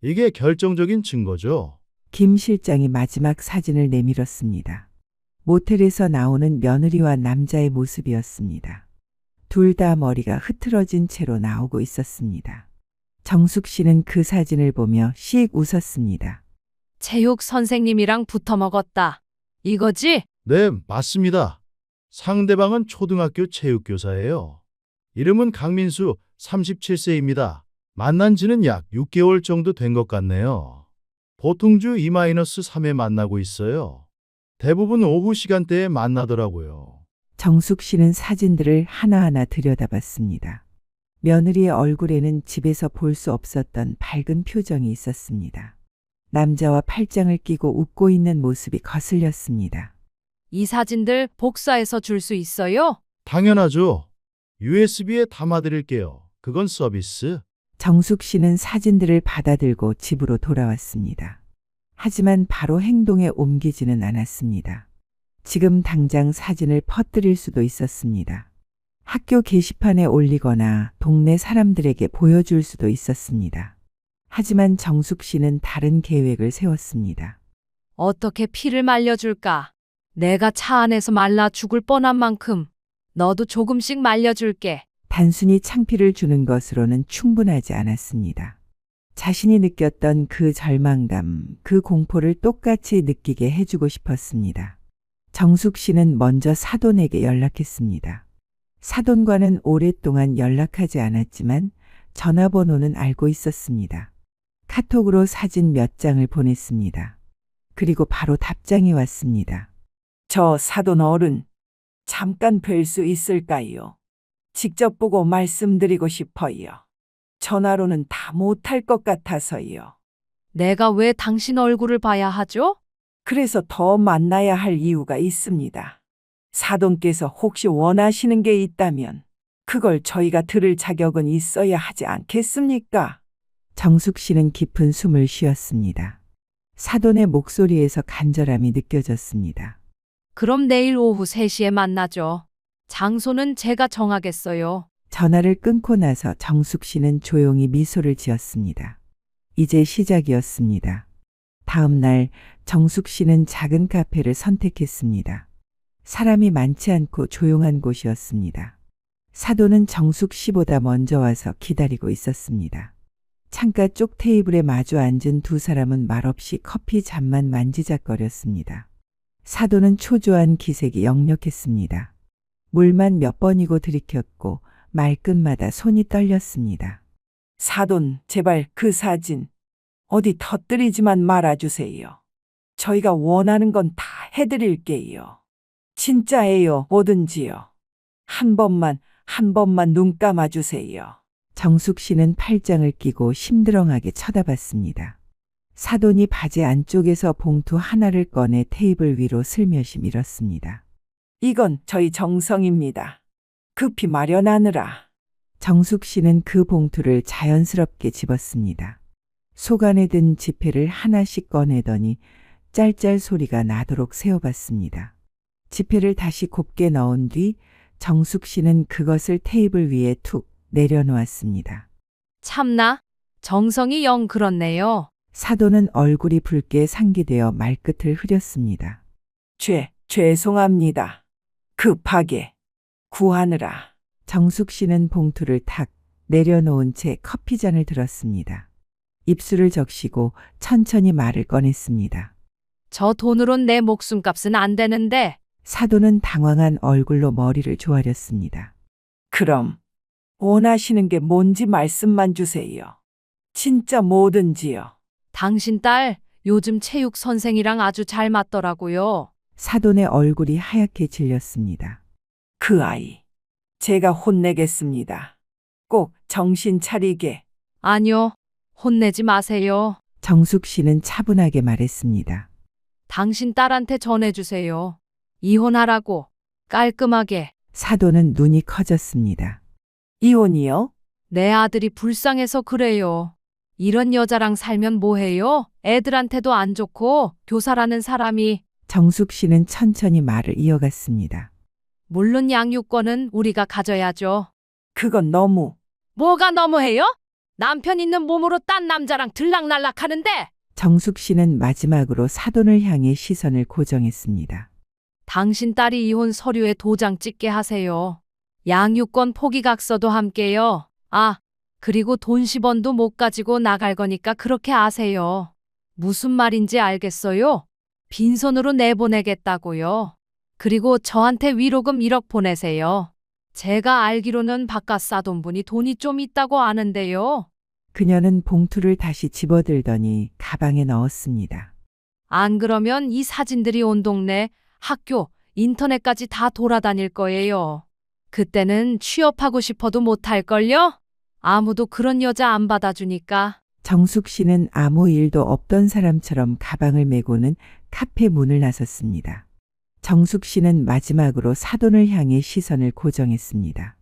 이게 결정적인 증거죠. 김 실장이 마지막 사진을 내밀었습니다. 모텔에서 나오는 며느리와 남자의 모습이었습니다. 둘 다 머리가 흐트러진 채로 나오고 있었습니다. 정숙 씨는 그 사진을 보며 씩 웃었습니다. 체육 선생님이랑 붙어 먹었다. 이거지? 네, 맞습니다. 상대방은 초등학교 체육교사예요. 이름은 강민수, 37세입니다. 만난 지는 약 6개월 정도 된 것 같네요. 보통 주 2-3회 만나고 있어요. 대부분 오후 시간대에 만나더라고요. 정숙 씨는 사진들을 하나하나 들여다봤습니다. 며느리의 얼굴에는 집에서 볼 수 없었던 밝은 표정이 있었습니다. 남자와 팔짱을 끼고 웃고 있는 모습이 거슬렸습니다. 이 사진들 복사해서 줄 수 있어요? 당연하죠. USB에 담아드릴게요. 그건 서비스. 정숙 씨는 사진들을 받아들고 집으로 돌아왔습니다. 하지만 바로 행동에 옮기지는 않았습니다. 지금 당장 사진을 퍼뜨릴 수도 있었습니다. 학교 게시판에 올리거나 동네 사람들에게 보여줄 수도 있었습니다. 하지만 정숙 씨는 다른 계획을 세웠습니다. 어떻게 피를 말려줄까? 내가 차 안에서 말라 죽을 뻔한 만큼 너도 조금씩 말려줄게. 단순히 창피를 주는 것으로는 충분하지 않았습니다. 자신이 느꼈던 그 절망감, 그 공포를 똑같이 느끼게 해주고 싶었습니다. 정숙 씨는 먼저 사돈에게 연락했습니다. 사돈과는 오랫동안 연락하지 않았지만 전화번호는 알고 있었습니다. 카톡으로 사진 몇 장을 보냈습니다. 그리고 바로 답장이 왔습니다. 저 사돈 어른, 잠깐 뵐 수 있을까요? 직접 보고 말씀드리고 싶어요. 전화로는 다 못할 것 같아서요. 내가 왜 당신 얼굴을 봐야 하죠? 그래서 더 만나야 할 이유가 있습니다. 사돈께서 혹시 원하시는 게 있다면 그걸 저희가 들을 자격은 있어야 하지 않겠습니까? 정숙 씨는 깊은 숨을 쉬었습니다. 사돈의 목소리에서 간절함이 느껴졌습니다. 그럼 내일 오후 3시에 만나죠. 장소는 제가 정하겠어요. 전화를 끊고 나서 정숙 씨는 조용히 미소를 지었습니다. 이제 시작이었습니다. 다음 날 정숙 씨는 작은 카페를 선택했습니다. 사람이 많지 않고 조용한 곳이었습니다. 사돈은 정숙 씨보다 먼저 와서 기다리고 있었습니다. 창가 쪽 테이블에 마주 앉은 두 사람은 말없이 커피 잔만 만지작거렸습니다. 사돈은 초조한 기색이 역력했습니다. 물만 몇 번이고 들이켰고 말끝마다 손이 떨렸습니다. 사돈, 제발 그 사진 어디 터뜨리지만 말아주세요. 저희가 원하는 건 다 해드릴게요. 진짜예요, 뭐든지요. 한 번만 눈 감아주세요. 정숙 씨는 팔짱을 끼고 심드렁하게 쳐다봤습니다. 사돈이 바지 안쪽에서 봉투 하나를 꺼내 테이블 위로 슬며시 밀었습니다. 이건 저희 정성입니다. 급히 마련하느라. 정숙 씨는 그 봉투를 자연스럽게 집었습니다. 속 안에 든 지폐를 하나씩 꺼내더니 짤짤 소리가 나도록 세어봤습니다. 지폐를 다시 곱게 넣은 뒤 정숙 씨는 그것을 테이블 위에 툭 내려놓았습니다. 참나, 정성이 영 그렇네요. 사돈은 얼굴이 붉게 상기되어 말끝을 흐렸습니다. 죄송합니다. 급하게 구하느라. 정숙 씨는 봉투를 탁 내려놓은 채 커피잔을 들었습니다. 입술을 적시고 천천히 말을 꺼냈습니다. 저 돈으론 내 목숨값은 안 되는데. 사돈은 당황한 얼굴로 머리를 조아렸습니다. 그럼 원하시는 게 뭔지 말씀만 주세요. 진짜 뭐든지요. 당신 딸 요즘 체육 선생이랑 아주 잘 맞더라고요. 사돈의 얼굴이 하얗게 질렸습니다. 그 아이, 제가 혼내겠습니다. 꼭 정신 차리게. 아니요, 혼내지 마세요. 정숙 씨는 차분하게 말했습니다. 당신 딸한테 전해주세요. 이혼하라고 깔끔하게. 사돈은 눈이 커졌습니다. 이혼이요? 내 아들이 불쌍해서 그래요. 이런 여자랑 살면 뭐해요? 애들한테도 안 좋고 교사라는 사람이. 정숙 씨는 천천히 말을 이어갔습니다. 물론 양육권은 우리가 가져야죠. 그건 너무. 뭐가 너무해요? 남편 있는 몸으로 딴 남자랑 들락날락 하는데. 정숙 씨는 마지막으로 사돈을 향해 시선을 고정했습니다. 당신 딸이 이혼 서류에 도장 찍게 하세요. 양육권 포기각서도 함께요. 아, 그리고 돈 10원도 못 가지고 나갈 거니까 그렇게 아세요. 무슨 말인지 알겠어요? 빈손으로 내보내겠다고요. 그리고 저한테 위로금 1억 보내세요. 제가 알기로는 바깥 사돈분이 돈이 좀 있다고 아는데요. 그녀는 봉투를 다시 집어들더니 가방에 넣었습니다. 안 그러면 이 사진들이 온 동네, 학교, 인터넷까지 다 돌아다닐 거예요. 그때는 취업하고 싶어도 못할걸요? 아무도 그런 여자 안 받아주니까. 정숙 씨는 아무 일도 없던 사람처럼 가방을 메고는 카페 문을 나섰습니다. 정숙 씨는 마지막으로 사돈을 향해 시선을 고정했습니다.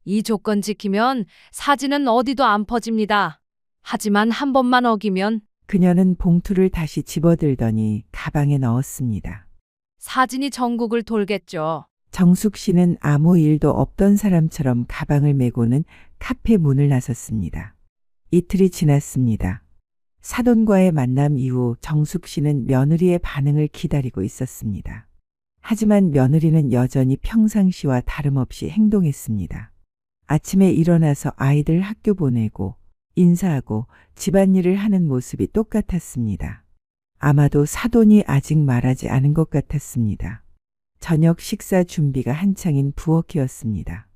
이 조건 지키면 사진은 어디도 안 퍼집니다. 하지만 한 번만 어기면 그녀는 봉투를 다시 집어들더니 가방에 넣었습니다. 사진이 전국을 돌겠죠. 정숙 씨는 아무 일도 없던 사람처럼 가방을 메고는 카페 문을 나섰습니다. 이틀이 지났습니다. 사돈과의 만남 이후 정숙 씨는 며느리의 반응을 기다리고 있었습니다. 하지만 며느리는 여전히 평상시와 다름없이 행동했습니다. 아침에 일어나서 아이들 학교 보내고 인사하고 집안일을 하는 모습이 똑같았습니다. 아마도 사돈이 아직 말하지 않은 것 같았습니다. 저녁 식사 준비가 한창인 부엌이었습니다.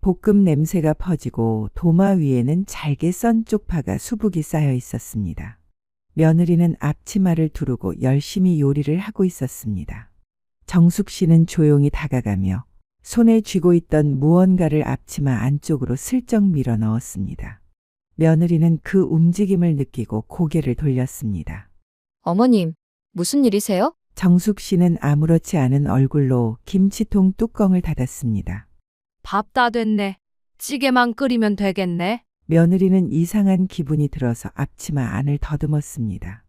볶음 냄새가 퍼지고 도마 위에는 잘게 썬 쪽파가 수북이 쌓여 있었습니다. 며느리는 앞치마를 두르고 열심히 요리를 하고 있었습니다. 정숙 씨는 조용히 다가가며 손에 쥐고 있던 무언가를 앞치마 안쪽으로 슬쩍 밀어 넣었습니다. 며느리는 그 움직임을 느끼고 고개를 돌렸습니다. 어머님, 무슨 일이세요? 정숙 씨는 아무렇지 않은 얼굴로 김치통 뚜껑을 닫았습니다. 밥 다 됐네. 찌개만 끓이면 되겠네. 며느리는 이상한 기분이 들어서 앞치마 안을 더듬었습니다.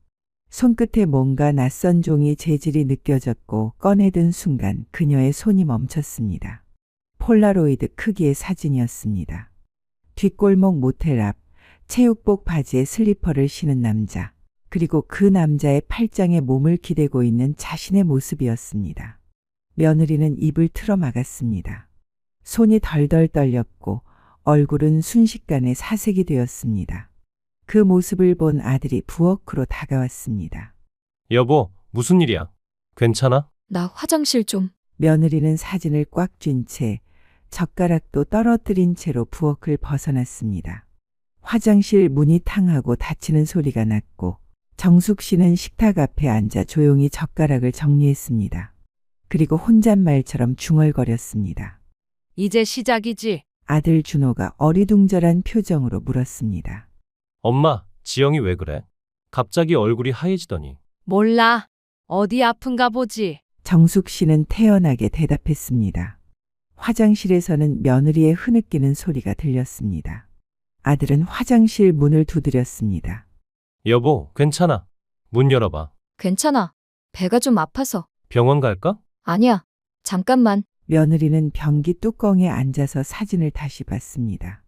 손끝에 뭔가 낯선 종이 재질이 느껴졌고 꺼내든 순간 그녀의 손이 멈췄습니다. 폴라로이드 크기의 사진이었습니다. 뒷골목 모텔 앞 체육복 바지에 슬리퍼를 신은 남자, 그리고 그 남자의 팔짱에 몸을 기대고 있는 자신의 모습이었습니다. 며느리는 입을 틀어 막았습니다. 손이 덜덜 떨렸고 얼굴은 순식간에 사색이 되었습니다. 그 모습을 본 아들이 부엌으로 다가왔습니다. 여보, 무슨 일이야? 괜찮아? 나 화장실 좀. 며느리는 사진을 꽉 쥔 채 젓가락도 떨어뜨린 채로 부엌을 벗어났습니다. 화장실 문이 탕하고 닫히는 소리가 났고 정숙 씨는 식탁 앞에 앉아 조용히 젓가락을 정리했습니다. 그리고 혼잣말처럼 중얼거렸습니다. 이제 시작이지. 아들 준호가 어리둥절한 표정으로 물었습니다. 엄마, 지영이 왜 그래? 갑자기 얼굴이 하얘지더니. 몰라. 어디 아픈가 보지. 정숙 씨는 태연하게 대답했습니다. 화장실에서는 며느리의 흐느끼는 소리가 들렸습니다. 아들은 화장실 문을 두드렸습니다. 여보, 괜찮아. 문 열어봐. 괜찮아. 배가 좀 아파서. 병원 갈까? 아니야. 잠깐만. 며느리는 변기 뚜껑에 앉아서 사진을 다시 봤습니다.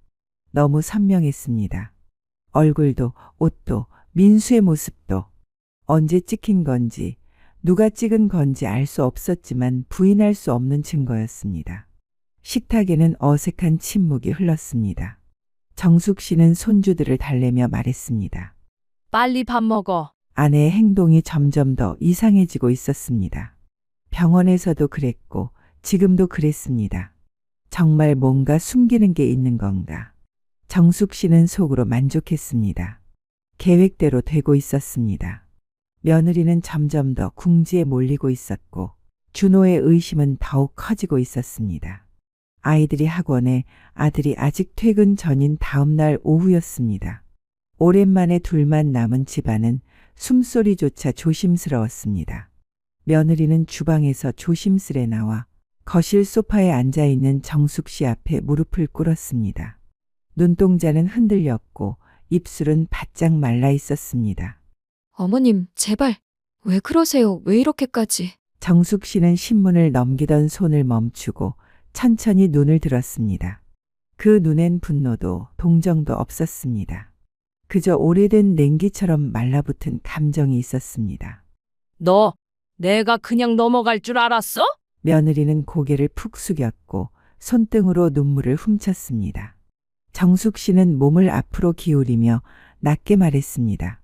너무 선명했습니다. 얼굴도 옷도 민수의 모습도 언제 찍힌 건지 누가 찍은 건지 알 수 없었지만 부인할 수 없는 증거였습니다. 식탁에는 어색한 침묵이 흘렀습니다. 정숙 씨는 손주들을 달래며 말했습니다. 빨리 밥 먹어. 아내의 행동이 점점 더 이상해지고 있었습니다. 병원에서도 그랬고 지금도 그랬습니다. 정말 뭔가 숨기는 게 있는 건가? 정숙 씨는 속으로 만족했습니다. 계획대로 되고 있었습니다. 며느리는 점점 더 궁지에 몰리고 있었고 준호의 의심은 더욱 커지고 있었습니다. 아이들이 학원에, 아들이 아직 퇴근 전인 다음 날 오후였습니다. 오랜만에 둘만 남은 집안은 숨소리조차 조심스러웠습니다. 며느리는 주방에서 조심스레 나와 거실 소파에 앉아있는 정숙 씨 앞에 무릎을 꿇었습니다. 눈동자는 흔들렸고 입술은 바짝 말라 있었습니다. 어머님, 제발. 왜 그러세요? 왜 이렇게까지? 정숙 씨는 신문을 넘기던 손을 멈추고 천천히 눈을 들었습니다. 그 눈엔 분노도 동정도 없었습니다. 그저 오래된 냉기처럼 말라붙은 감정이 있었습니다. 너, 내가 그냥 넘어갈 줄 알았어? 며느리는 고개를 푹 숙였고 손등으로 눈물을 훔쳤습니다. 정숙 씨는 몸을 앞으로 기울이며 낮게 말했습니다.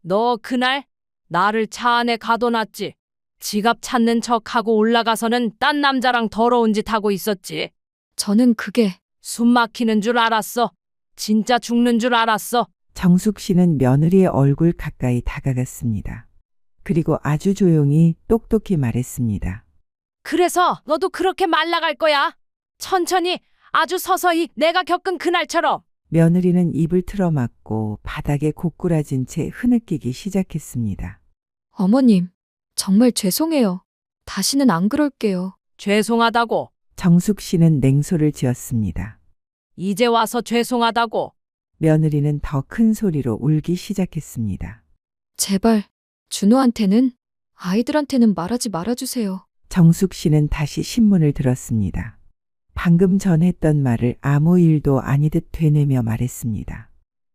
너 그날 나를 차 안에 가둬놨지. 지갑 찾는 척하고 올라가서는 딴 남자랑 더러운 짓 하고 있었지. 저는 그게 숨 막히는 줄 알았어. 진짜 죽는 줄 알았어. 정숙 씨는 며느리의 얼굴 가까이 다가갔습니다. 그리고 아주 조용히 똑똑히 말했습니다. 그래서 너도 그렇게 말라갈 거야. 천천히, 아주 서서히 내가 겪은 그날처럼. 며느리는 입을 틀어막고 바닥에 고꾸라진 채 흐느끼기 시작했습니다. 어머님, 정말 죄송해요. 다시는 안 그럴게요. 죄송하다고. 정숙 씨는 냉소를 지었습니다. 이제 와서 죄송하다고. 며느리는 더 큰 소리로 울기 시작했습니다. 제발, 준호한테는, 아이들한테는 말하지 말아주세요. 정숙 씨는 다시 신문을 들었습니다. 방금 전 했던 말을 아무 일도 아니듯 되뇌며 말했습니다.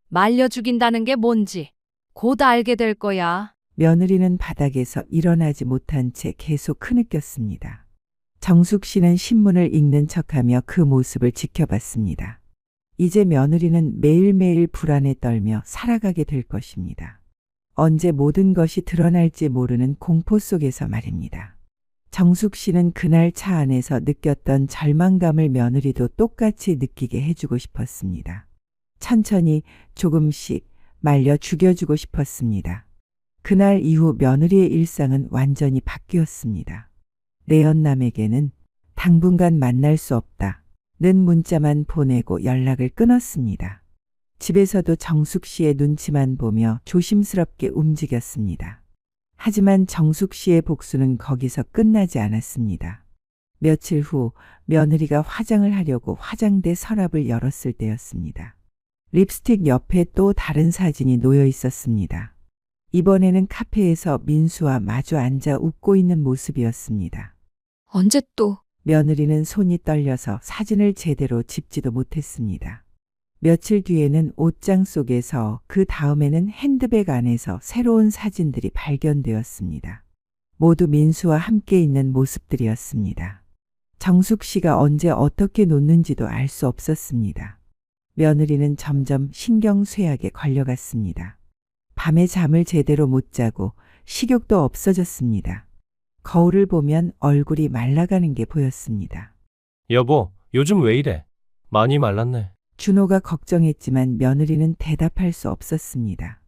말려 죽인다는 게 뭔지 곧 알게 될 거야. 며느리는 바닥에서 일어나지 못한 채 계속 흐느꼈습니다. 정숙 씨는 신문을 읽는 척하며 그 모습을 지켜봤습니다. 이제 며느리는 매일매일 불안에 떨며 살아가게 될 것입니다. 언제 모든 것이 드러날지 모르는 공포 속에서 말입니다. 정숙 씨는 그날 차 안에서 느꼈던 절망감을 며느리도 똑같이 느끼게 해주고 싶었습니다. 천천히 조금씩 말려 죽여주고 싶었습니다. 그날 이후 며느리의 일상은 완전히 바뀌었습니다. 내연남에게는 당분간 만날 수 없다. 는 문자만 보내고 연락을 끊었습니다. 집에서도 정숙 씨의 눈치만 보며 조심스럽게 움직였습니다. 하지만 정숙 씨의 복수는 거기서 끝나지 않았습니다. 며칠 후 며느리가 화장을 하려고 화장대 서랍을 열었을 때였습니다. 립스틱 옆에 또 다른 사진이 놓여 있었습니다. 이번에는 카페에서 민수와 마주 앉아 웃고 있는 모습이었습니다. 언제 또? 며느리는 손이 떨려서 사진을 제대로 집지도 못했습니다. 며칠 뒤에는 옷장 속에서 그 다음에는 핸드백 안에서 새로운 사진들이 발견되었습니다. 모두 민수와 함께 있는 모습들이었습니다. 정숙 씨가 언제 어떻게 놓는지도 알 수 없었습니다. 며느리는 점점 신경쇠약에 걸려갔습니다. 밤에 잠을 제대로 못 자고 식욕도 없어졌습니다. 거울을 보면 얼굴이 말라가는 게 보였습니다. 여보, 요즘 왜 이래? 많이 말랐네. 준호가 걱정했지만 며느리는 대답할 수 없었습니다.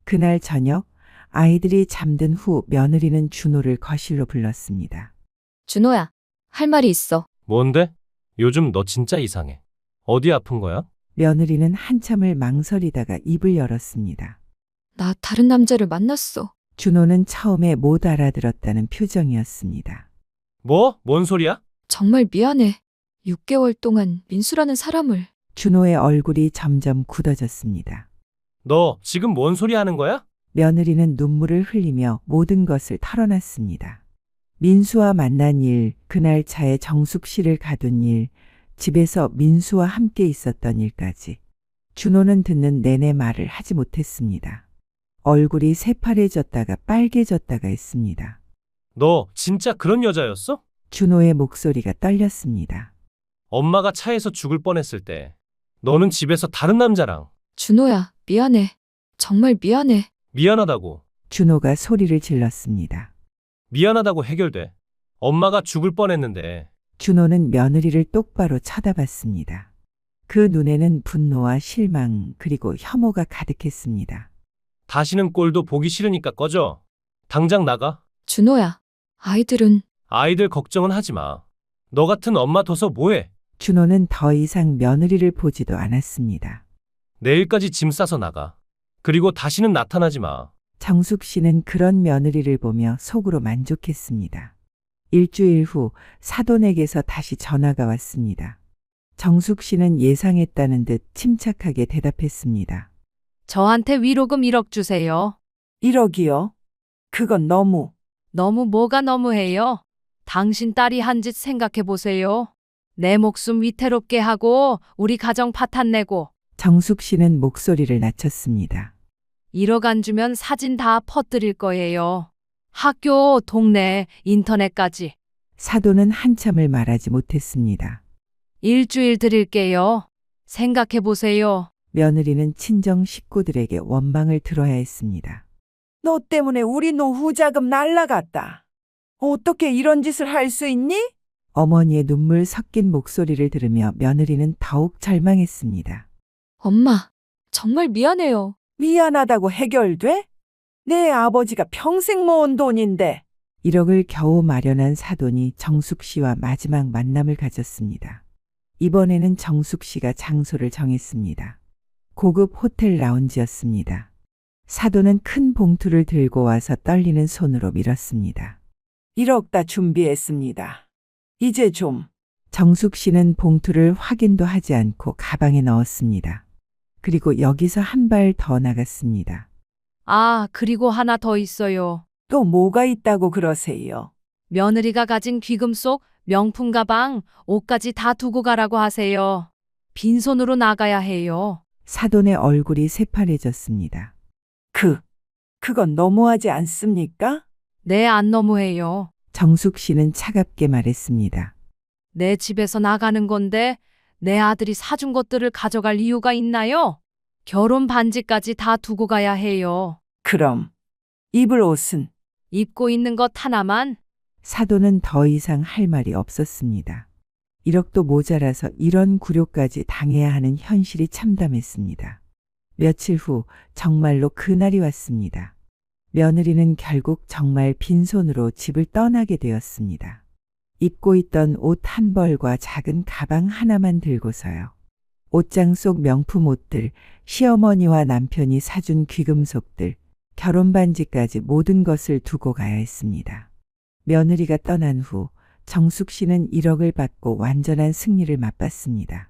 그날 저녁 아이들이 잠든 후 며느리는 준호를 거실로 불렀습니다. 준호야, 할 말이 있어. 뭔데? 요즘 너 진짜 이상해. 어디 아픈 거야? 며느리는 한참을 망설이다가 입을 열었습니다. 나 다른 남자를 만났어. 준호는 처음에 못 알아들었다는 표정이었습니다. 뭐? 뭔 소리야? 정말 미안해. 6개월 동안 민수라는 사람을. 준호의 얼굴이 점점 굳어졌습니다. 너 지금 뭔 소리 하는 거야? 며느리는 눈물을 흘리며 모든 것을 털어놨습니다. 민수와 만난 일, 그날 차에 정숙 씨를 가둔 일, 집에서 민수와 함께 있었던 일까지. 준호는 듣는 내내 말을 하지 못했습니다. 얼굴이 새파래졌다가 빨개졌다가 했습니다. 너 진짜 그런 여자였어? 준호의 목소리가 떨렸습니다. 엄마가 차에서 죽을 뻔했을 때 너는 집에서 다른 남자랑. 준호야, 미안해. 정말 미안해. 미안하다고. 준호가 소리를 질렀습니다. 미안하다고 해결돼. 엄마가 죽을 뻔했는데. 준호는 며느리를 똑바로 쳐다봤습니다. 그 눈에는 분노와 실망 그리고 혐오가 가득했습니다. 다시는 꼴도 보기 싫으니까 꺼져. 당장 나가. 준호야, 아이들은. 아이들 걱정은 하지 마. 너 같은 엄마 둬서 뭐해? 준호는 더 이상 며느리를 보지도 않았습니다. 내일까지 짐 싸서 나가. 그리고 다시는 나타나지 마. 정숙 씨는 그런 며느리를 보며 속으로 만족했습니다. 일주일 후 사돈에게서 다시 전화가 왔습니다. 정숙 씨는 예상했다는 듯 침착하게 대답했습니다. 저한테 위로금 1억 주세요. 1억이요? 그건 너무. 너무 뭐가 너무해요? 당신 딸이 한 짓 생각해 보세요. 내 목숨 위태롭게 하고 우리 가정 파탄 내고. 정숙 씨는 목소리를 낮췄습니다. 1억 안 주면 사진 다 퍼뜨릴 거예요. 학교, 동네, 인터넷까지. 사돈은 한참을 말하지 못했습니다. 일주일 드릴게요. 생각해 보세요. 며느리는 친정 식구들에게 원망을 들어야 했습니다. 너 때문에 우리 노후 자금 날라갔다. 어떻게 이런 짓을 할 수 있니? 어머니의 눈물 섞인 목소리를 들으며 며느리는 더욱 절망했습니다. 엄마, 정말 미안해요. 미안하다고 해결돼? 내 아버지가 평생 모은 돈인데. 1억을 겨우 마련한 사돈이 정숙 씨와 마지막 만남을 가졌습니다. 이번에는 정숙 씨가 장소를 정했습니다. 고급 호텔 라운지였습니다. 사돈은 큰 봉투를 들고 와서 떨리는 손으로 밀었습니다. 1억 다 준비했습니다. 이제 좀. 정숙 씨는 봉투를 확인도 하지 않고 가방에 넣었습니다. 그리고 여기서 한 발 더 나갔습니다. 아, 그리고 하나 더 있어요. 또 뭐가 있다고 그러세요? 며느리가 가진 귀금 속 명품 가방, 옷까지 다 두고 가라고 하세요. 빈손으로 나가야 해요. 사돈의 얼굴이 새파래졌습니다. 그건 너무하지 않습니까? 네, 안 너무해요. 정숙 씨는 차갑게 말했습니다. 내 집에서 나가는 건데 내 아들이 사준 것들을 가져갈 이유가 있나요? 결혼 반지까지 다 두고 가야 해요. 그럼 입을 옷은? 입고 있는 것 하나만. 사돈은 더 이상 할 말이 없었습니다. 1억도 모자라서 이런 굴욕까지 당해야 하는 현실이 참담했습니다. 며칠 후 정말로 그날이 왔습니다. 며느리는 결국 정말 빈손으로 집을 떠나게 되었습니다. 입고 있던 옷 한 벌과 작은 가방 하나만 들고서요. 옷장 속 명품 옷들, 시어머니와 남편이 사준 귀금속들, 결혼 반지까지 모든 것을 두고 가야 했습니다. 며느리가 떠난 후 정숙 씨는 1억을 받고 완전한 승리를 맛봤습니다.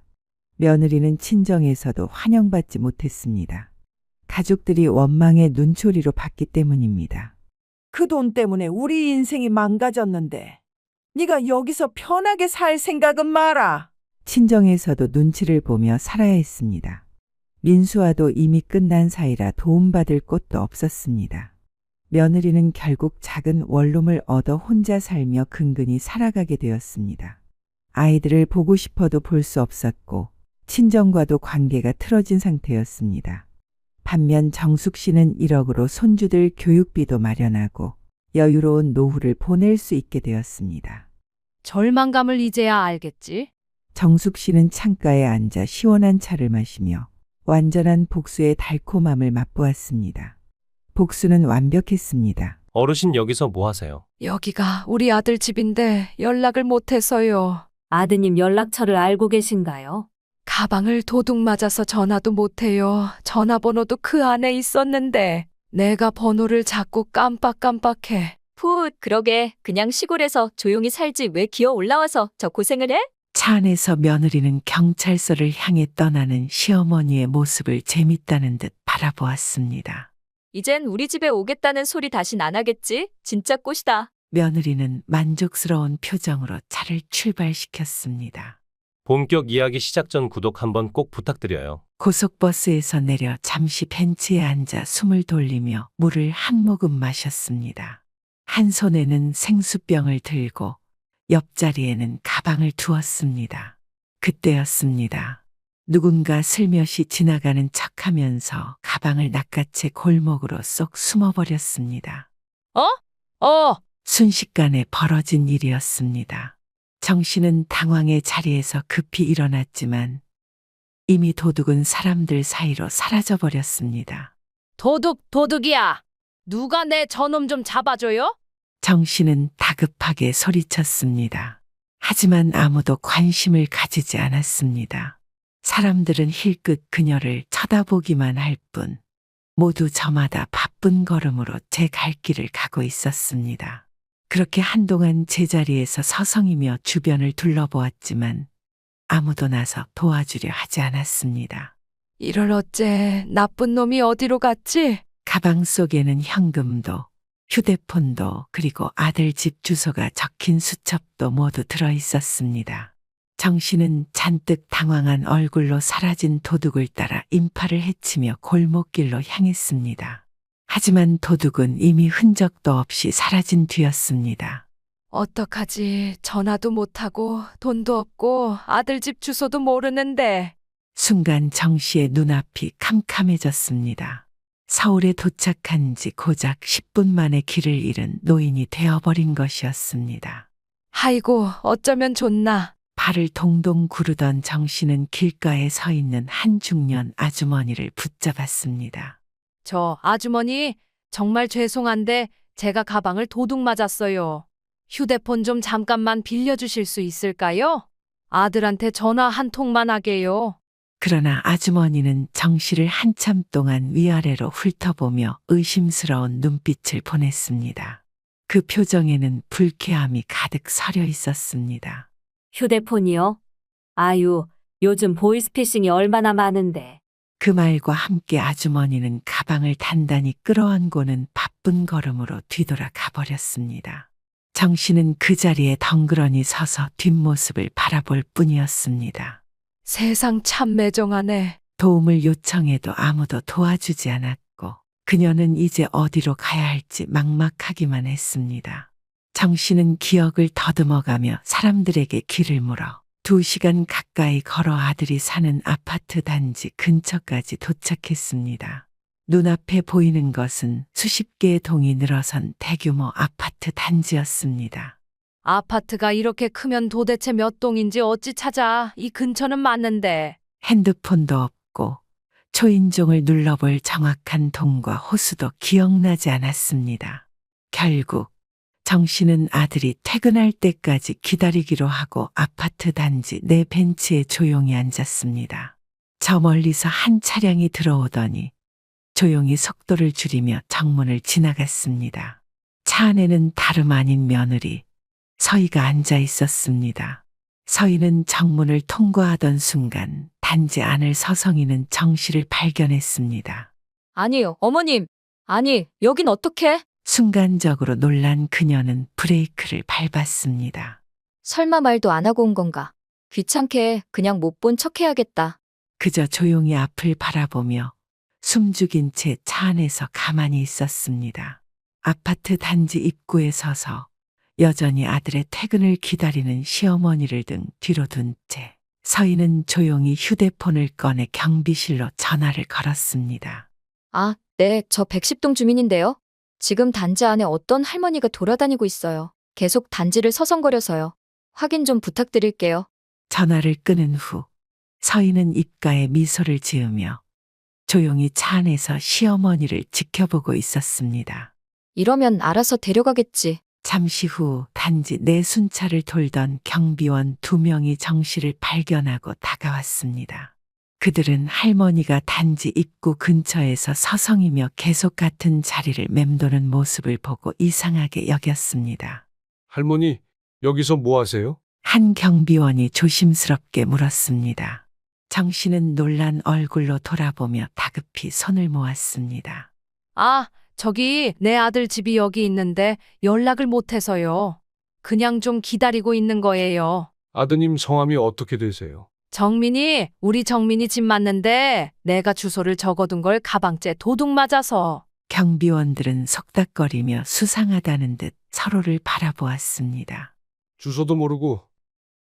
며느리는 친정에서도 환영받지 못했습니다. 가족들이 원망의 눈초리로 봤기 때문입니다. 그 돈 때문에 우리 인생이 망가졌는데 네가 여기서 편하게 살 생각은 마라. 친정에서도 눈치를 보며 살아야 했습니다. 민수와도 이미 끝난 사이라 도움받을 곳도 없었습니다. 며느리는 결국 작은 원룸을 얻어 혼자 살며 근근히 살아가게 되었습니다. 아이들을 보고 싶어도 볼 수 없었고 친정과도 관계가 틀어진 상태였습니다. 반면 정숙 씨는 1억으로 손주들 교육비도 마련하고 여유로운 노후를 보낼 수 있게 되었습니다. 절망감을 이제야 알겠지? 정숙 씨는 창가에 앉아 시원한 차를 마시며 완전한 복수의 달콤함을 맛보았습니다. 복수는 완벽했습니다. 어르신 여기서 뭐 하세요? 여기가 우리 아들 집인데 연락을 못해서요. 아드님 연락처를 알고 계신가요? 가방을 도둑 맞아서 전화도 못해요. 전화번호도 그 안에 있었는데 내가 번호를 자꾸 깜빡깜빡해. 훗, 그러게. 그냥 시골에서 조용히 살지 왜 기어 올라와서 저 고생을 해? 차 안에서 며느리는 경찰서를 향해 떠나는 시어머니의 모습을 재밌다는 듯 바라보았습니다. 이젠 우리 집에 오겠다는 소리 다신 안 하겠지? 진짜 꽃이다. 며느리는 만족스러운 표정으로 차를 출발시켰습니다. 본격 이야기 시작 전 구독 한번 꼭 부탁드려요. 고속버스에서 내려 잠시 벤치에 앉아 숨을 돌리며 물을 한 모금 마셨습니다. 한 손에는 생수병을 들고 옆자리에는 가방을 두었습니다. 그때였습니다. 누군가 슬며시 지나가는 척하면서 가방을 낚아채 골목으로 쏙 숨어버렸습니다. 순식간에 벌어진 일이었습니다. 정씨는 당황의 자리에서 급히 일어났지만 이미 도둑은 사람들 사이로 사라져버렸습니다. 도둑이야. 누가 내 저놈 좀 잡아줘요? 정씨는 다급하게 소리쳤습니다. 하지만 아무도 관심을 가지지 않았습니다. 사람들은 힐끗 그녀를 쳐다보기만 할 뿐 모두 저마다 바쁜 걸음으로 제 갈 길을 가고 있었습니다. 그렇게 한동안 제자리에서 서성이며 주변을 둘러보았지만 아무도 나서 도와주려 하지 않았습니다. 이럴 어째 나쁜 놈이 어디로 갔지? 가방 속에는 현금도 휴대폰도 그리고 아들 집 주소가 적힌 수첩도 모두 들어 있었습니다. 정씨는 잔뜩 당황한 얼굴로 사라진 도둑을 따라 인파를 헤치며 골목길로 향했습니다. 하지만 도둑은 이미 흔적도 없이 사라진 뒤였습니다. 어떡하지? 전화도 못하고 돈도 없고 아들 집 주소도 모르는데. 순간 정씨의 눈앞이 캄캄해졌습니다. 서울에 도착한 지 고작 10분 만에 길을 잃은 노인이 되어버린 것이었습니다. 아이고 어쩌면 좋나. 발을 동동 구르던 정씨는 길가에 서 있는 한 중년 아주머니를 붙잡았습니다. 저 아주머니 정말 죄송한데 제가 가방을 도둑 맞았어요. 휴대폰 좀 잠깐만 빌려주실 수 있을까요? 아들한테 전화 한 통만 하게요. 그러나 아주머니는 정씨를 한참 동안 위아래로 훑어보며 의심스러운 눈빛을 보냈습니다. 그 표정에는 불쾌함이 가득 서려 있었습니다. 휴대폰이요? 아유, 요즘 보이스피싱이 얼마나 많은데. 그 말과 함께 아주머니는 가방을 단단히 끌어안고는 바쁜 걸음으로 뒤돌아 가버렸습니다. 정씨는 그 자리에 덩그러니 서서 뒷모습을 바라볼 뿐이었습니다. 세상 참 매정하네. 도움을 요청해도 아무도 도와주지 않았고 그녀는 이제 어디로 가야 할지 막막하기만 했습니다. 정씨는 기억을 더듬어가며 사람들에게 길을 물어 2시간 가까이 걸어 아들이 사는 아파트 단지 근처까지 도착했습니다. 눈앞에 보이는 것은 수십 개의 동이 늘어선 대규모 아파트 단지였습니다. 아파트가 이렇게 크면 도대체 몇 동인지 어찌 찾아. 이 근처는 맞는데. 핸드폰도 없고 초인종을 눌러볼 정확한 동과 호수도 기억나지 않았습니다. 결국 정씨는 아들이 퇴근할 때까지 기다리기로 하고 아파트 단지 내 벤치에 조용히 앉았습니다. 저 멀리서 한 차량이 들어오더니 조용히 속도를 줄이며 정문을 지나갔습니다. 차 안에는 다름 아닌 며느리 서희가 앉아 있었습니다. 서희는 정문을 통과하던 순간 단지 안을 서성이는 정씨를 발견했습니다. 아니요, 어머님. 아니, 여긴 어떻게? 순간적으로 놀란 그녀는 브레이크를 밟았습니다. 설마 말도 안 하고 온 건가? 귀찮게 그냥 못 본 척 해야겠다. 그저 조용히 앞을 바라보며 숨죽인 채 차 안에서 가만히 있었습니다. 아파트 단지 입구에 서서 여전히 아들의 퇴근을 기다리는 시어머니를 등 뒤로 둔 채 서희는 조용히 휴대폰을 꺼내 경비실로 전화를 걸었습니다. 아, 네, 저 110동 주민인데요. 지금 단지 안에 어떤 할머니가 돌아다니고 있어요. 계속 단지를 서성거려서요. 확인 좀 부탁드릴게요. 전화를 끊은 후 서희는 입가에 미소를 지으며 조용히 차 안에서 시어머니를 지켜보고 있었습니다. 이러면 알아서 데려가겠지. 잠시 후 단지 내 순찰을 돌던 경비원 2명이 정씨를 발견하고 다가왔습니다. 그들은 할머니가 단지 입구 근처에서 서성이며 계속 같은 자리를 맴도는 모습을 보고 이상하게 여겼습니다. 할머니, 여기서 뭐 하세요? 한 경비원이 조심스럽게 물었습니다. 정 씨는 놀란 얼굴로 돌아보며 다급히 손을 모았습니다. 아, 저기 내 아들 집이 여기 있는데 연락을 못해서요. 그냥 좀 기다리고 있는 거예요. 아드님 성함이 어떻게 되세요? 우리 정민이 집 맞는데 내가 주소를 적어둔 걸 가방째 도둑 맞아서. 경비원들은 속닥거리며 수상하다는 듯 서로를 바라보았습니다. 주소도 모르고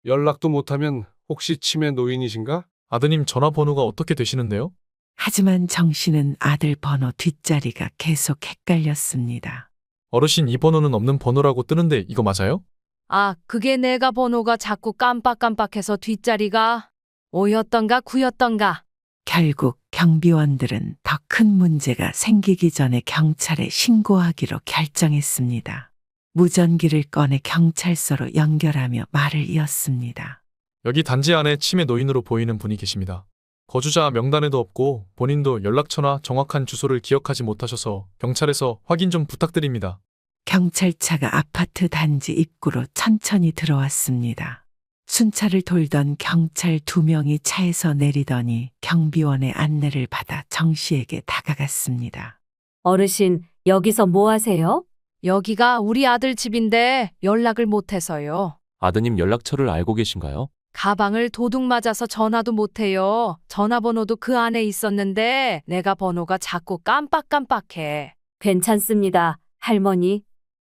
연락도 못하면 혹시 치매 노인이신가? 아드님 전화번호가 어떻게 되시는데요? 하지만 정 씨는 아들 번호 뒷자리가 계속 헷갈렸습니다. 어르신 이 번호는 없는 번호라고 뜨는데 이거 맞아요? 아, 그게 내가 번호가 자꾸 깜빡깜빡해서 뒷자리가 5였던가 9였던가. 결국 경비원들은 더 큰 문제가 생기기 전에 경찰에 신고하기로 결정했습니다. 무전기를 꺼내 경찰서로 연결하며 말을 이었습니다. 여기 단지 안에 치매 노인으로 보이는 분이 계십니다. 거주자 명단에도 없고 본인도 연락처나 정확한 주소를 기억하지 못하셔서 경찰에서 확인 좀 부탁드립니다. 경찰차가 아파트 단지 입구로 천천히 들어왔습니다. 순찰을 돌던 경찰 2명이 차에서 내리더니 경비원의 안내를 받아 정 씨에게 다가갔습니다. 어르신, 여기서 뭐 하세요? 여기가 우리 아들 집인데 연락을 못해서요. 아드님 연락처를 알고 계신가요? 가방을 도둑 맞아서 전화도 못해요. 전화번호도 그 안에 있었는데 내가 번호가 자꾸 깜빡깜빡해. 괜찮습니다, 할머니.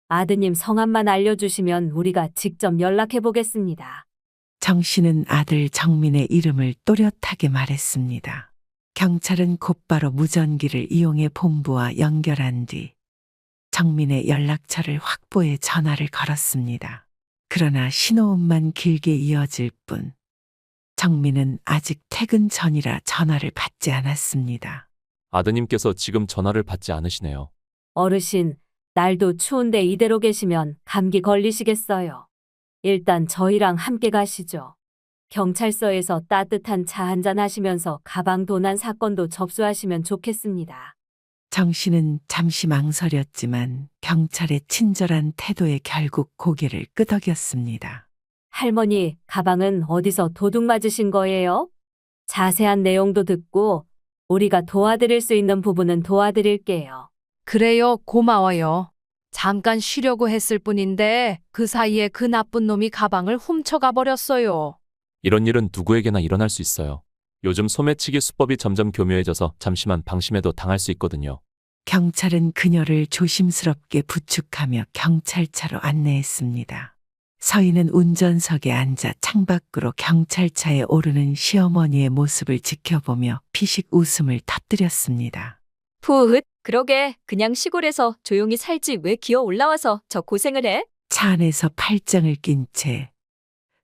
아드님 성함만 알려주시면 우리가 직접 연락해 보겠습니다. 정 씨는 아들 정민의 이름을 또렷하게 말했습니다. 경찰은 곧바로 무전기를 이용해 본부와 연결한 뒤 정민의 연락처를 확보해 전화를 걸었습니다. 그러나 신호음만 길게 이어질 뿐 정민은 아직 퇴근 전이라 전화를 받지 않았습니다. 아드님께서 지금 전화를 받지 않으시네요. 어르신, 날도 추운데 이대로 계시면 감기 걸리시겠어요. 일단 저희랑 함께 가시죠. 경찰서에서 따뜻한 차 한잔 하시면서 가방 도난 사건도 접수하시면 좋겠습니다. 정 씨는 잠시 망설였지만 경찰의 친절한 태도에 결국 고개를 끄덕였습니다. 할머니, 가방은 어디서 도둑 맞으신 거예요? 자세한 내용도 듣고 우리가 도와드릴 수 있는 부분은 도와드릴게요. 그래요, 고마워요. 잠깐 쉬려고 했을 뿐인데 그 사이에 그 나쁜 놈이 가방을 훔쳐가 버렸어요. 이런 일은 누구에게나 일어날 수 있어요. 요즘 소매치기 수법이 점점 교묘해져서 잠시만 방심해도 당할 수 있거든요. 경찰은 그녀를 조심스럽게 부축하며 경찰차로 안내했습니다. 서희는 운전석에 앉아 창밖으로 경찰차에 오르는 시어머니의 모습을 지켜보며 피식 웃음을 터뜨렸습니다. 푸릇, 그러게 그냥 시골에서 조용히 살지 왜 기어 올라와서 저 고생을 해? 차 안에서 팔짱을 낀 채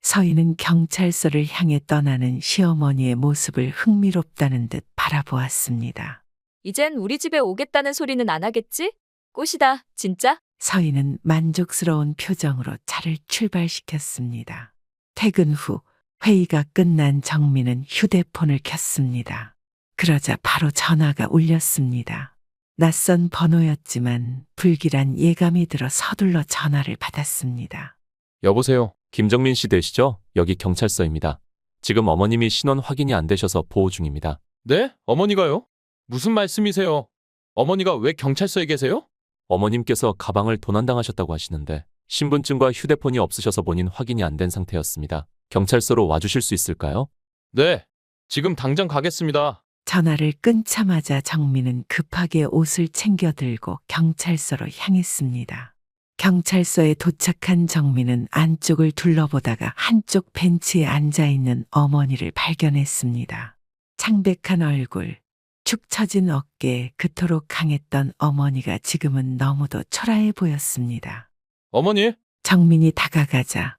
서희는 경찰서를 향해 떠나는 시어머니의 모습을 흥미롭다는 듯 바라보았습니다. 이젠 우리 집에 오겠다는 소리는 안 하겠지? 꽃이다, 진짜? 서희는 만족스러운 표정으로 차를 출발시켰습니다. 퇴근 후 회의가 끝난 정민은 휴대폰을 켰습니다. 그러자 바로 전화가 울렸습니다. 낯선 번호였지만 불길한 예감이 들어 서둘러 전화를 받았습니다. 여보세요. 김정민 씨 되시죠? 여기 경찰서입니다. 지금 어머님이 신원 확인이 안 되셔서 보호 중입니다. 네? 어머니가요? 무슨 말씀이세요? 어머니가 왜 경찰서에 계세요? 어머님께서 가방을 도난당하셨다고 하시는데 신분증과 휴대폰이 없으셔서 본인 확인이 안 된 상태였습니다. 경찰서로 와주실 수 있을까요? 네. 지금 당장 가겠습니다. 전화를 끊자마자 정민은 급하게 옷을 챙겨 들고 경찰서로 향했습니다. 경찰서에 도착한 정민은 안쪽을 둘러보다가 한쪽 벤치에 앉아 있는 어머니를 발견했습니다. 창백한 얼굴, 축 처진 어깨에 그토록 강했던 어머니가 지금은 너무도 초라해 보였습니다. 어머니? 정민이 다가가자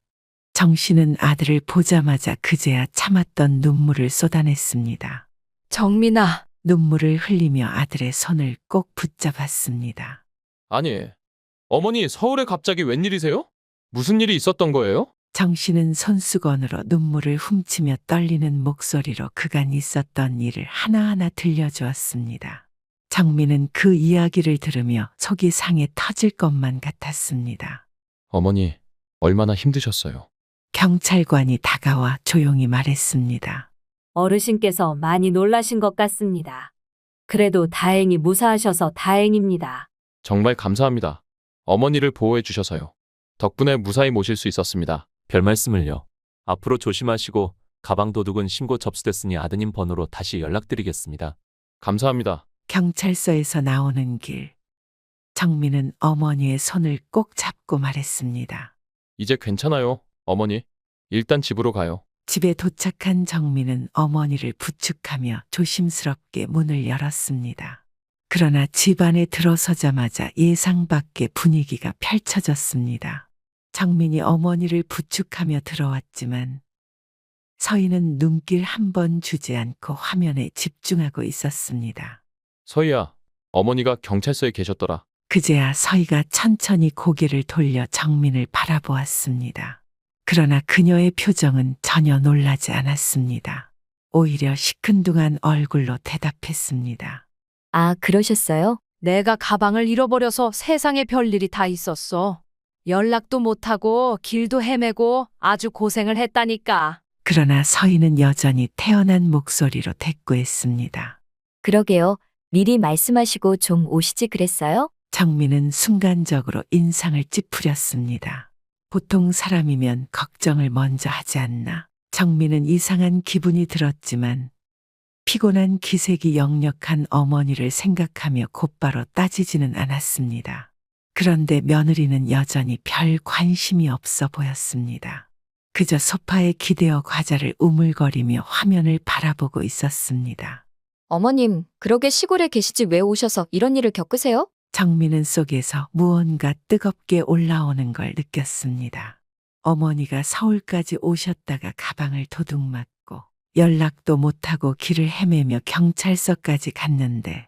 정 씨는 아들을 보자마자 그제야 참았던 눈물을 쏟아냈습니다. 정민아, 눈물을 흘리며 아들의 손을 꼭 붙잡았습니다. 아니, 어머니 서울에 갑자기 웬일이세요? 무슨 일이 있었던 거예요? 정 씨는 손수건으로 눈물을 훔치며 떨리는 목소리로 그간 있었던 일을 하나하나 들려주었습니다. 정민은 그 이야기를 들으며 속이 상해 터질 것만 같았습니다. 어머니, 얼마나 힘드셨어요? 경찰관이 다가와 조용히 말했습니다. 어르신께서 많이 놀라신 것 같습니다. 그래도 다행히 무사하셔서 다행입니다. 정말 감사합니다. 어머니를 보호해 주셔서요. 덕분에 무사히 모실 수 있었습니다. 별 말씀을요. 앞으로 조심하시고 가방 도둑은 신고 접수됐으니 아드님 번호로 다시 연락드리겠습니다. 감사합니다. 경찰서에서 나오는 길, 정민은 어머니의 손을 꼭 잡고 말했습니다. 이제 괜찮아요, 어머니. 일단 집으로 가요. 집에 도착한 정민은 어머니를 부축하며 조심스럽게 문을 열었습니다. 그러나 집 안에 들어서자마자 예상 밖의 분위기가 펼쳐졌습니다. 정민이 어머니를 부축하며 들어왔지만 서희는 눈길 한 번 주지 않고 화면에 집중하고 있었습니다. 서희야, 어머니가 경찰서에 계셨더라. 그제야 서희가 천천히 고개를 돌려 정민을 바라보았습니다. 그러나 그녀의 표정은 전혀 놀라지 않았습니다. 오히려 시큰둥한 얼굴로 대답했습니다. 아, 그러셨어요? 내가 가방을 잃어버려서 세상에 별일이 다 있었어. 연락도 못하고 길도 헤매고 아주 고생을 했다니까. 그러나 서희는 여전히 태연한 목소리로 대꾸했습니다. 그러게요. 미리 말씀하시고 좀 오시지 그랬어요? 정민은 순간적으로 인상을 찌푸렸습니다. 보통 사람이면 걱정을 먼저 하지 않나. 정민은 이상한 기분이 들었지만 피곤한 기색이 역력한 어머니를 생각하며 곧바로 따지지는 않았습니다. 그런데 며느리는 여전히 별 관심이 없어 보였습니다. 그저 소파에 기대어 과자를 우물거리며 화면을 바라보고 있었습니다. 어머님, 그러게 시골에 계시지 왜 오셔서 이런 일을 겪으세요? 정민은 속에서 무언가 뜨겁게 올라오는 걸 느꼈습니다. 어머니가 서울까지 오셨다가 가방을 도둑맞고 연락도 못하고 길을 헤매며 경찰서까지 갔는데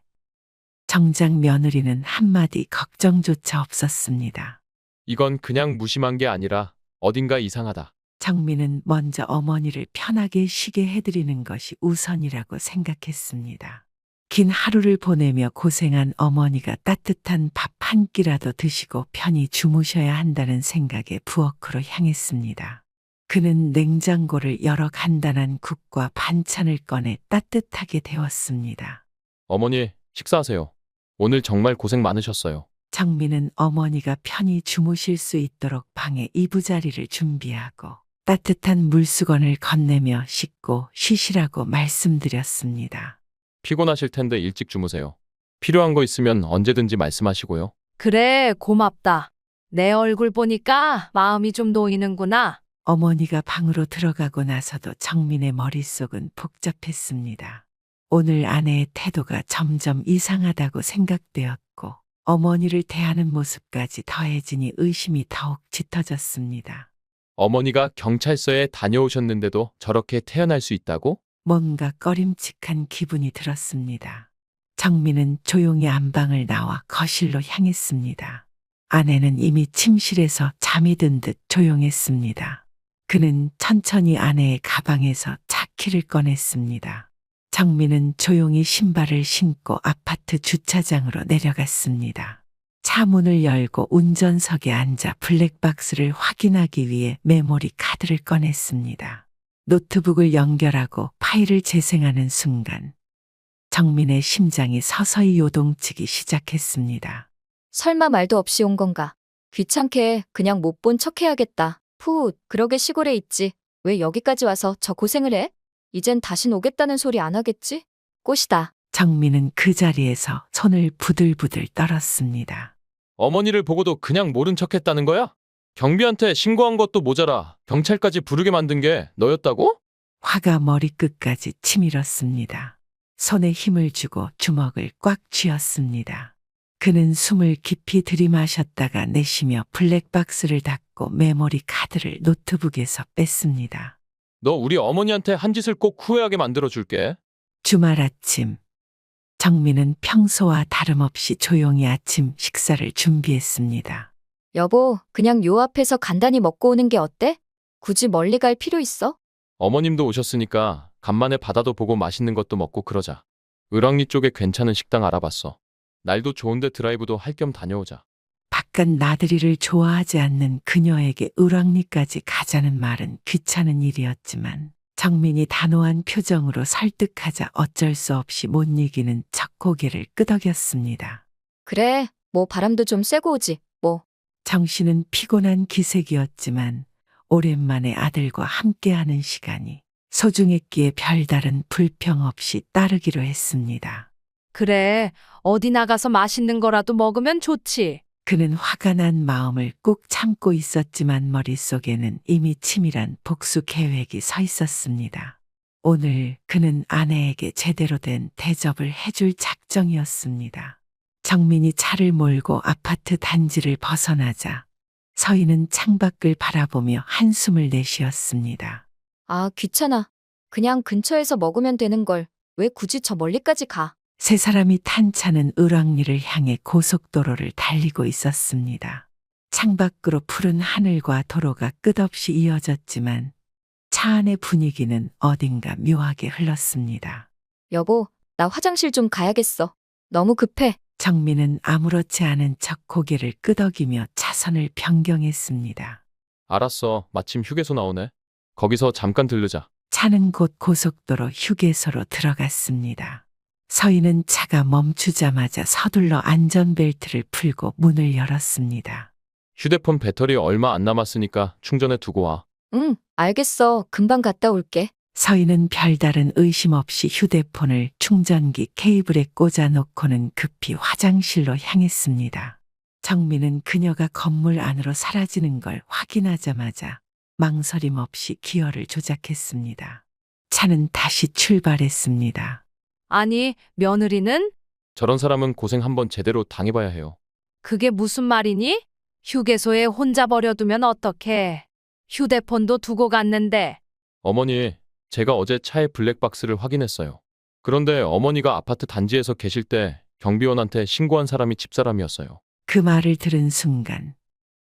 정작 며느리는 한마디 걱정조차 없었습니다. 이건 그냥 무심한 게 아니라 어딘가 이상하다. 정민은 먼저 어머니를 편하게 쉬게 해드리는 것이 우선이라고 생각했습니다. 긴 하루를 보내며 고생한 어머니가 따뜻한 밥 한 끼라도 드시고 편히 주무셔야 한다는 생각에 부엌으로 향했습니다. 그는 냉장고를 열어 간단한 국과 반찬을 꺼내 따뜻하게 데웠습니다. 어머니, 식사하세요. 오늘 정말 고생 많으셨어요. 정민은 어머니가 편히 주무실 수 있도록 방에 이부자리를 준비하고 따뜻한 물수건을 건네며 씻고 쉬시라고 말씀드렸습니다. 피곤하실 텐데 일찍 주무세요. 필요한 거 있으면 언제든지 말씀하시고요. 그래, 고맙다. 내 얼굴 보니까 마음이 좀 놓이는구나. 어머니가 방으로 들어가고 나서도 정민의 머릿속은 복잡했습니다. 오늘 아내의 태도가 점점 이상하다고 생각되었고 어머니를 대하는 모습까지 더해지니 의심이 더욱 짙어졌습니다. 어머니가 경찰서에 다녀오셨는데도 저렇게 태어날 수 있다고? 뭔가 꺼림칙한 기분이 들었습니다. 정민은 조용히 안방을 나와 거실로 향했습니다. 아내는 이미 침실에서 잠이 든 듯 조용했습니다. 그는 천천히 아내의 가방에서 차키를 꺼냈습니다. 정민은 조용히 신발을 신고 아파트 주차장으로 내려갔습니다. 차 문을 열고 운전석에 앉아 블랙박스를 확인하기 위해 메모리 카드를 꺼냈습니다. 노트북을 연결하고 파일을 재생하는 순간 정민의 심장이 서서히 요동치기 시작했습니다. 설마 말도 없이 온 건가? 귀찮게 그냥 못 본 척 해야겠다. 푸, 그러게 시골에 있지. 왜 여기까지 와서 저 고생을 해? 이젠 다신 오겠다는 소리 안 하겠지? 꽃이다. 정민은 그 자리에서 손을 부들부들 떨었습니다. 어머니를 보고도 그냥 모른 척 했다는 거야? 경비한테 신고한 것도 모자라 경찰까지 부르게 만든 게 너였다고? 화가 머리끝까지 치밀었습니다. 손에 힘을 주고 주먹을 꽉 쥐었습니다. 그는 숨을 깊이 들이마셨다가 내쉬며 블랙박스를 닫고 메모리 카드를 노트북에서 뺐습니다. 너 우리 어머니한테 한 짓을 꼭 후회하게 만들어 줄게. 주말 아침, 정민은 평소와 다름없이 조용히 아침 식사를 준비했습니다. 여보, 그냥 요 앞에서 간단히 먹고 오는 게 어때? 굳이 멀리 갈 필요 있어? 어머님도 오셨으니까 간만에 바다도 보고 맛있는 것도 먹고 그러자. 을왕리 쪽에 괜찮은 식당 알아봤어. 날도 좋은데 드라이브도 할 겸 다녀오자. 바깥 나들이를 좋아하지 않는 그녀에게 을왕리까지 가자는 말은 귀찮은 일이었지만 정민이 단호한 표정으로 설득하자 어쩔 수 없이 못 이기는 첫 고개를 끄덕였습니다. 그래, 뭐 바람도 좀 쐬고 오지, 뭐. 정씨는 피곤한 기색이었지만 오랜만에 아들과 함께하는 시간이 소중했기에 별다른 불평 없이 따르기로 했습니다. 그래, 어디 나가서 맛있는 거라도 먹으면 좋지. 그는 화가 난 마음을 꾹 참고 있었지만 머릿속에는 이미 치밀한 복수 계획이 서 있었습니다. 오늘 그는 아내에게 제대로 된 대접을 해줄 작정이었습니다. 정민이 차를 몰고 아파트 단지를 벗어나자 서희는 창밖을 바라보며 한숨을 내쉬었습니다. 아, 귀찮아. 그냥 근처에서 먹으면 되는 걸. 왜 굳이 저 멀리까지 가? 세 사람이 탄 차는 을왕리를 향해 고속도로를 달리고 있었습니다. 창밖으로 푸른 하늘과 도로가 끝없이 이어졌지만 차 안의 분위기는 어딘가 묘하게 흘렀습니다. 여보, 나 화장실 좀 가야겠어. 너무 급해. 정민은 아무렇지 않은 척 고개를 끄덕이며 차선을 변경했습니다. 알았어. 마침 휴게소 나오네. 거기서 잠깐 들르자. 차는 곧 고속도로 휴게소로 들어갔습니다. 서희는 차가 멈추자마자 서둘러 안전벨트를 풀고 문을 열었습니다. 휴대폰 배터리 얼마 안 남았으니까 충전해 두고 와. 응, 알겠어. 금방 갔다 올게. 서희는 별다른 의심 없이 휴대폰을 충전기 케이블에 꽂아 놓고는 급히 화장실로 향했습니다. 정민은 그녀가 건물 안으로 사라지는 걸 확인하자마자 망설임 없이 기어를 조작했습니다. 차는 다시 출발했습니다. 아니, 며느리는? 저런 사람은 고생 한번 제대로 당해봐야 해요. 그게 무슨 말이니? 휴게소에 혼자 버려두면 어떡해. 휴대폰도 두고 갔는데. 어머니, 제가 어제 차의 블랙박스를 확인했어요. 그런데 어머니가 아파트 단지에서 계실 때 경비원한테 신고한 사람이 집사람이었어요. 그 말을 들은 순간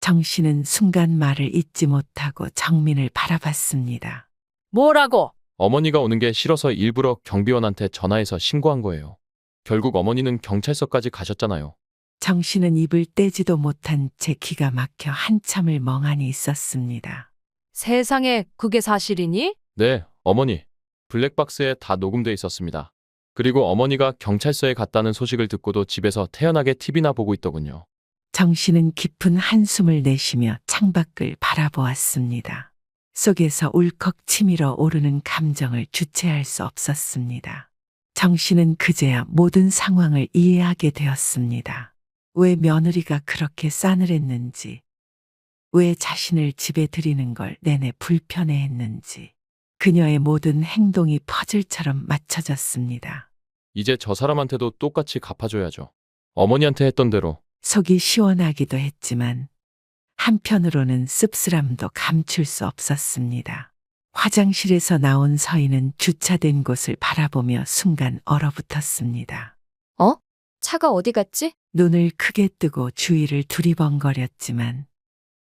정씨는 순간 말을 잇지 못하고 정민을 바라봤습니다. 뭐라고? 어머니가 오는 게 싫어서 일부러 경비원한테 전화해서 신고한 거예요. 결국 어머니는 경찰서까지 가셨잖아요. 정씨는 입을 떼지도 못한 채 기가 막혀 한참을 멍하니 있었습니다. 세상에, 그게 사실이니? 네, 어머니. 블랙박스에 다 녹음돼 있었습니다. 그리고 어머니가 경찰서에 갔다는 소식을 듣고도 집에서 태연하게 TV나 보고 있더군요. 정씨는 깊은 한숨을 내쉬며 창밖을 바라보았습니다. 속에서 울컥 치밀어 오르는 감정을 주체할 수 없었습니다. 정씨는 그제야 모든 상황을 이해하게 되었습니다. 왜 며느리가 그렇게 싸늘했는지, 왜 자신을 집에 들이는 걸 내내 불편해했는지, 그녀의 모든 행동이 퍼즐처럼 맞춰졌습니다. 이제 저 사람한테도 똑같이 갚아줘야죠. 어머니한테 했던 대로. 속이 시원하기도 했지만 한편으로는 씁쓸함도 감출 수 없었습니다. 화장실에서 나온 서희는 주차된 곳을 바라보며 순간 얼어붙었습니다. 어? 차가 어디 갔지? 눈을 크게 뜨고 주위를 두리번거렸지만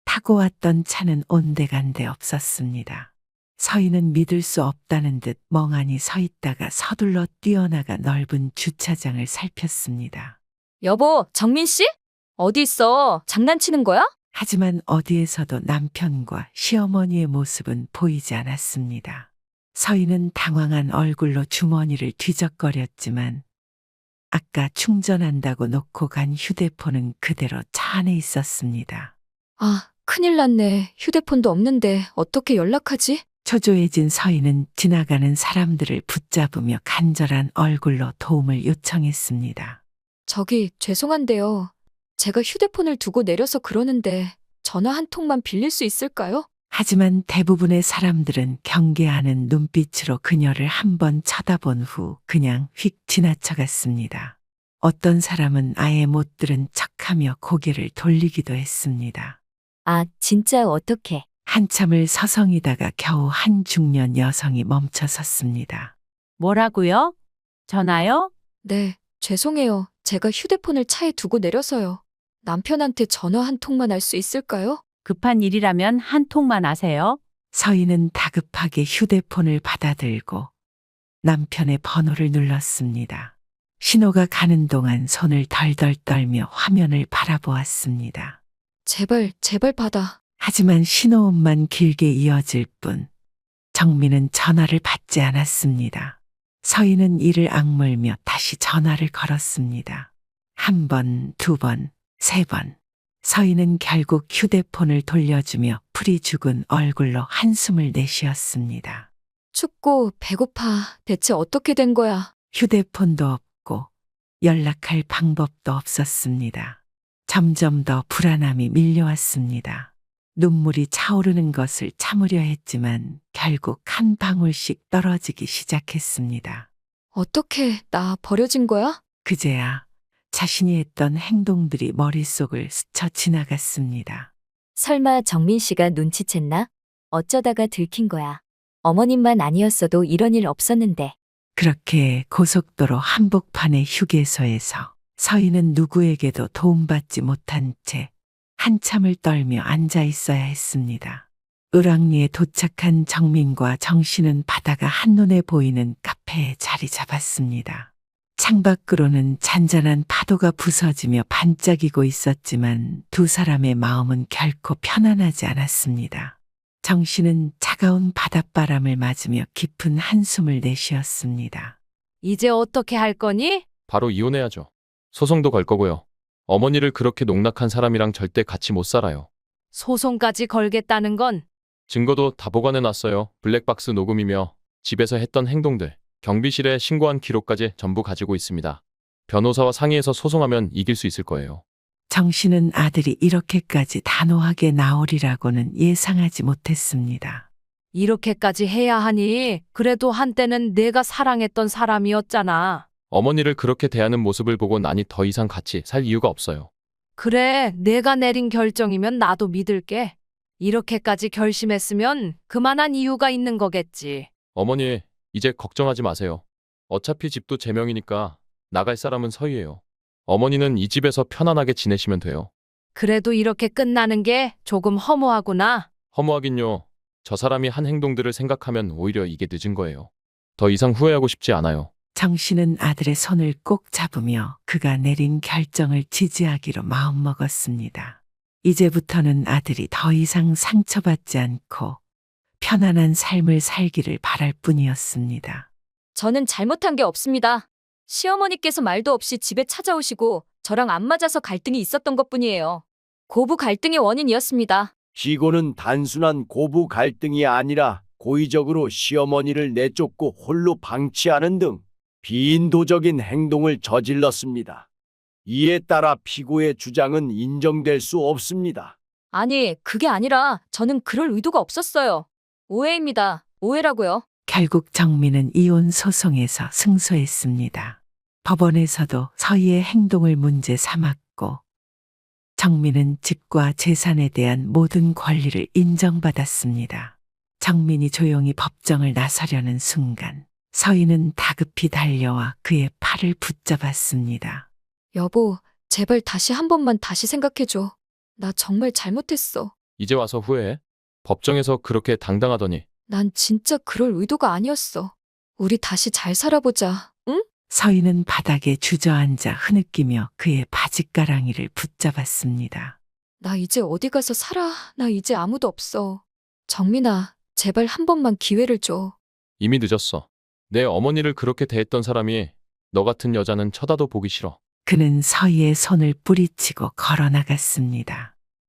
타고 왔던 차는 온데간데 없었습니다. 서희는 믿을 수 없다는 듯 멍하니 서 있다가 서둘러 뛰어나가 넓은 주차장을 살폈습니다. 여보, 정민 씨? 어디 있어? 장난치는 거야? 하지만 어디에서도 남편과 시어머니의 모습은 보이지 않았습니다. 서희는 당황한 얼굴로 주머니를 뒤적거렸지만 아까 충전한다고 놓고 간 휴대폰은 그대로 차 안에 있었습니다. 아, 큰일 났네. 휴대폰도 없는데 어떻게 연락하지? 초조해진 서희는 지나가는 사람들을 붙잡으며 간절한 얼굴로 도움을 요청했습니다. 저기, 죄송한데요. 제가 휴대폰을 두고 내려서 그러는데 전화 한 통만 빌릴 수 있을까요? 하지만 대부분의 사람들은 경계하는 눈빛으로 그녀를 한번 쳐다본 후 그냥 휙 지나쳐갔습니다. 어떤 사람은 아예 못 들은 척하며 고개를 돌리기도 했습니다. 아, 진짜 어떡해. 한참을 서성이다가 겨우 한 중년 여성이 멈춰 섰습니다. 뭐라고요? 전화요? 네, 죄송해요. 제가 휴대폰을 차에 두고 내려서요. 남편한테 전화 한 통만 할 수 있을까요? 급한 일이라면 한 통만 하세요. 서희는 다급하게 휴대폰을 받아들고 남편의 번호를 눌렀습니다. 신호가 가는 동안 손을 덜덜 떨며 화면을 바라보았습니다. 제발, 제발 받아. 하지만 신호음만 길게 이어질 뿐 정민은 전화를 받지 않았습니다. 서희는 이를 악물며 다시 전화를 걸었습니다. 한 번, 두 번, 세 번. 서희는 결국 휴대폰을 돌려주며 풀이 죽은 얼굴로 한숨을 내쉬었습니다. 춥고 배고파. 대체 어떻게 된 거야? 휴대폰도 없고 연락할 방법도 없었습니다. 점점 더 불안함이 밀려왔습니다. 눈물이 차오르는 것을 참으려 했지만 결국 한 방울씩 떨어지기 시작했습니다. 어떻게 나 버려진 거야? 그제야 자신이 했던 행동들이 머릿속을 스쳐 지나갔습니다. 설마 정민 씨가 눈치챘나? 어쩌다가 들킨 거야. 어머님만 아니었어도 이런 일 없었는데. 그렇게 고속도로 한복판의 휴게소에서 서희는 누구에게도 도움받지 못한 채 한참을 떨며 앉아 있어야 했습니다. 을왕리에 도착한 정민과 정씨는 바다가 한눈에 보이는 카페에 자리 잡았습니다. 창밖으로는 잔잔한 파도가 부서지며 반짝이고 있었지만 두 사람의 마음은 결코 편안하지 않았습니다. 정씨는 차가운 바닷바람을 맞으며 깊은 한숨을 내쉬었습니다. 이제 어떻게 할 거니? 바로 이혼해야죠. 소송도 걸 거고요. 어머니를 그렇게 농락한 사람이랑 절대 같이 못 살아요. 소송까지 걸겠다는 건 증거도 다 보관해 놨어요. 블랙박스 녹음이며 집에서 했던 행동들, 경비실에 신고한 기록까지 전부 가지고 있습니다. 변호사와 상의해서 소송하면 이길 수 있을 거예요. 정씨는 아들이 이렇게까지 단호하게 나오리라고는 예상하지 못했습니다. 이렇게까지 해야 하니 그래도 한때는 내가 사랑했던 사람이었잖아. 어머니를 그렇게 대하는 모습을 보고 나니 더 이상 같이 살 이유가 없어요. 그래, 내가 내린 결정이면 나도 믿을게. 이렇게까지 결심했으면 그만한 이유가 있는 거겠지. 어머니, 이제 걱정하지 마세요. 어차피 집도 제 명이니까 나갈 사람은 서희예요. 어머니는 이 집에서 편안하게 지내시면 돼요. 그래도 이렇게 끝나는 게 조금 허무하구나. 허무하긴요. 저 사람이 한 행동들을 생각하면 오히려 이게 늦은 거예요. 더 이상 후회하고 싶지 않아요. 정씨는 아들의 손을 꼭 잡으며 그가 내린 결정을 지지하기로 마음먹었습니다. 이제부터는 아들이 더 이상 상처받지 않고 편안한 삶을 살기를 바랄 뿐이었습니다. 저는 잘못한 게 없습니다. 시어머니께서 말도 없이 집에 찾아오시고 저랑 안 맞아서 갈등이 있었던 것뿐이에요. 고부 갈등이 원인이었습니다. 시고는 단순한 고부 갈등이 아니라 고의적으로 시어머니를 내쫓고 홀로 방치하는 등 비인도적인 행동을 저질렀습니다. 이에 따라 피고의 주장은 인정될 수 없습니다. 아니, 그게 아니라 저는 그럴 의도가 없었어요. 오해입니다. 오해라고요. 결국 정민은 이혼 소송에서 승소했습니다. 법원에서도 서희의 행동을 문제 삼았고 정민은 집과 재산에 대한 모든 권리를 인정받았습니다. 정민이 조용히 법정을 나서려는 순간 서희는 다급히 달려와 그의 팔을 붙잡았습니다. 여보, 제발 다시 한 번만 다시 생각해줘. 나 정말 잘못했어. 이제 와서 후회해? 법정에서 그렇게 당당하더니. 난 진짜 그럴 의도가 아니었어. 우리 다시 잘 살아보자, 응? 서희는 바닥에 주저앉아 흐느끼며 그의 바짓가랑이를 붙잡았습니다. 나 이제 어디 가서 살아. 나 이제 아무도 없어. 정민아, 제발 한 번만 기회를 줘. 이미 늦었어. 내 어머니를 그렇게 대했던 사람이 너 같은 여자는 쳐다도 보기 싫어. 그는 서희의 손을 뿌리치고 걸어 나갔습니다.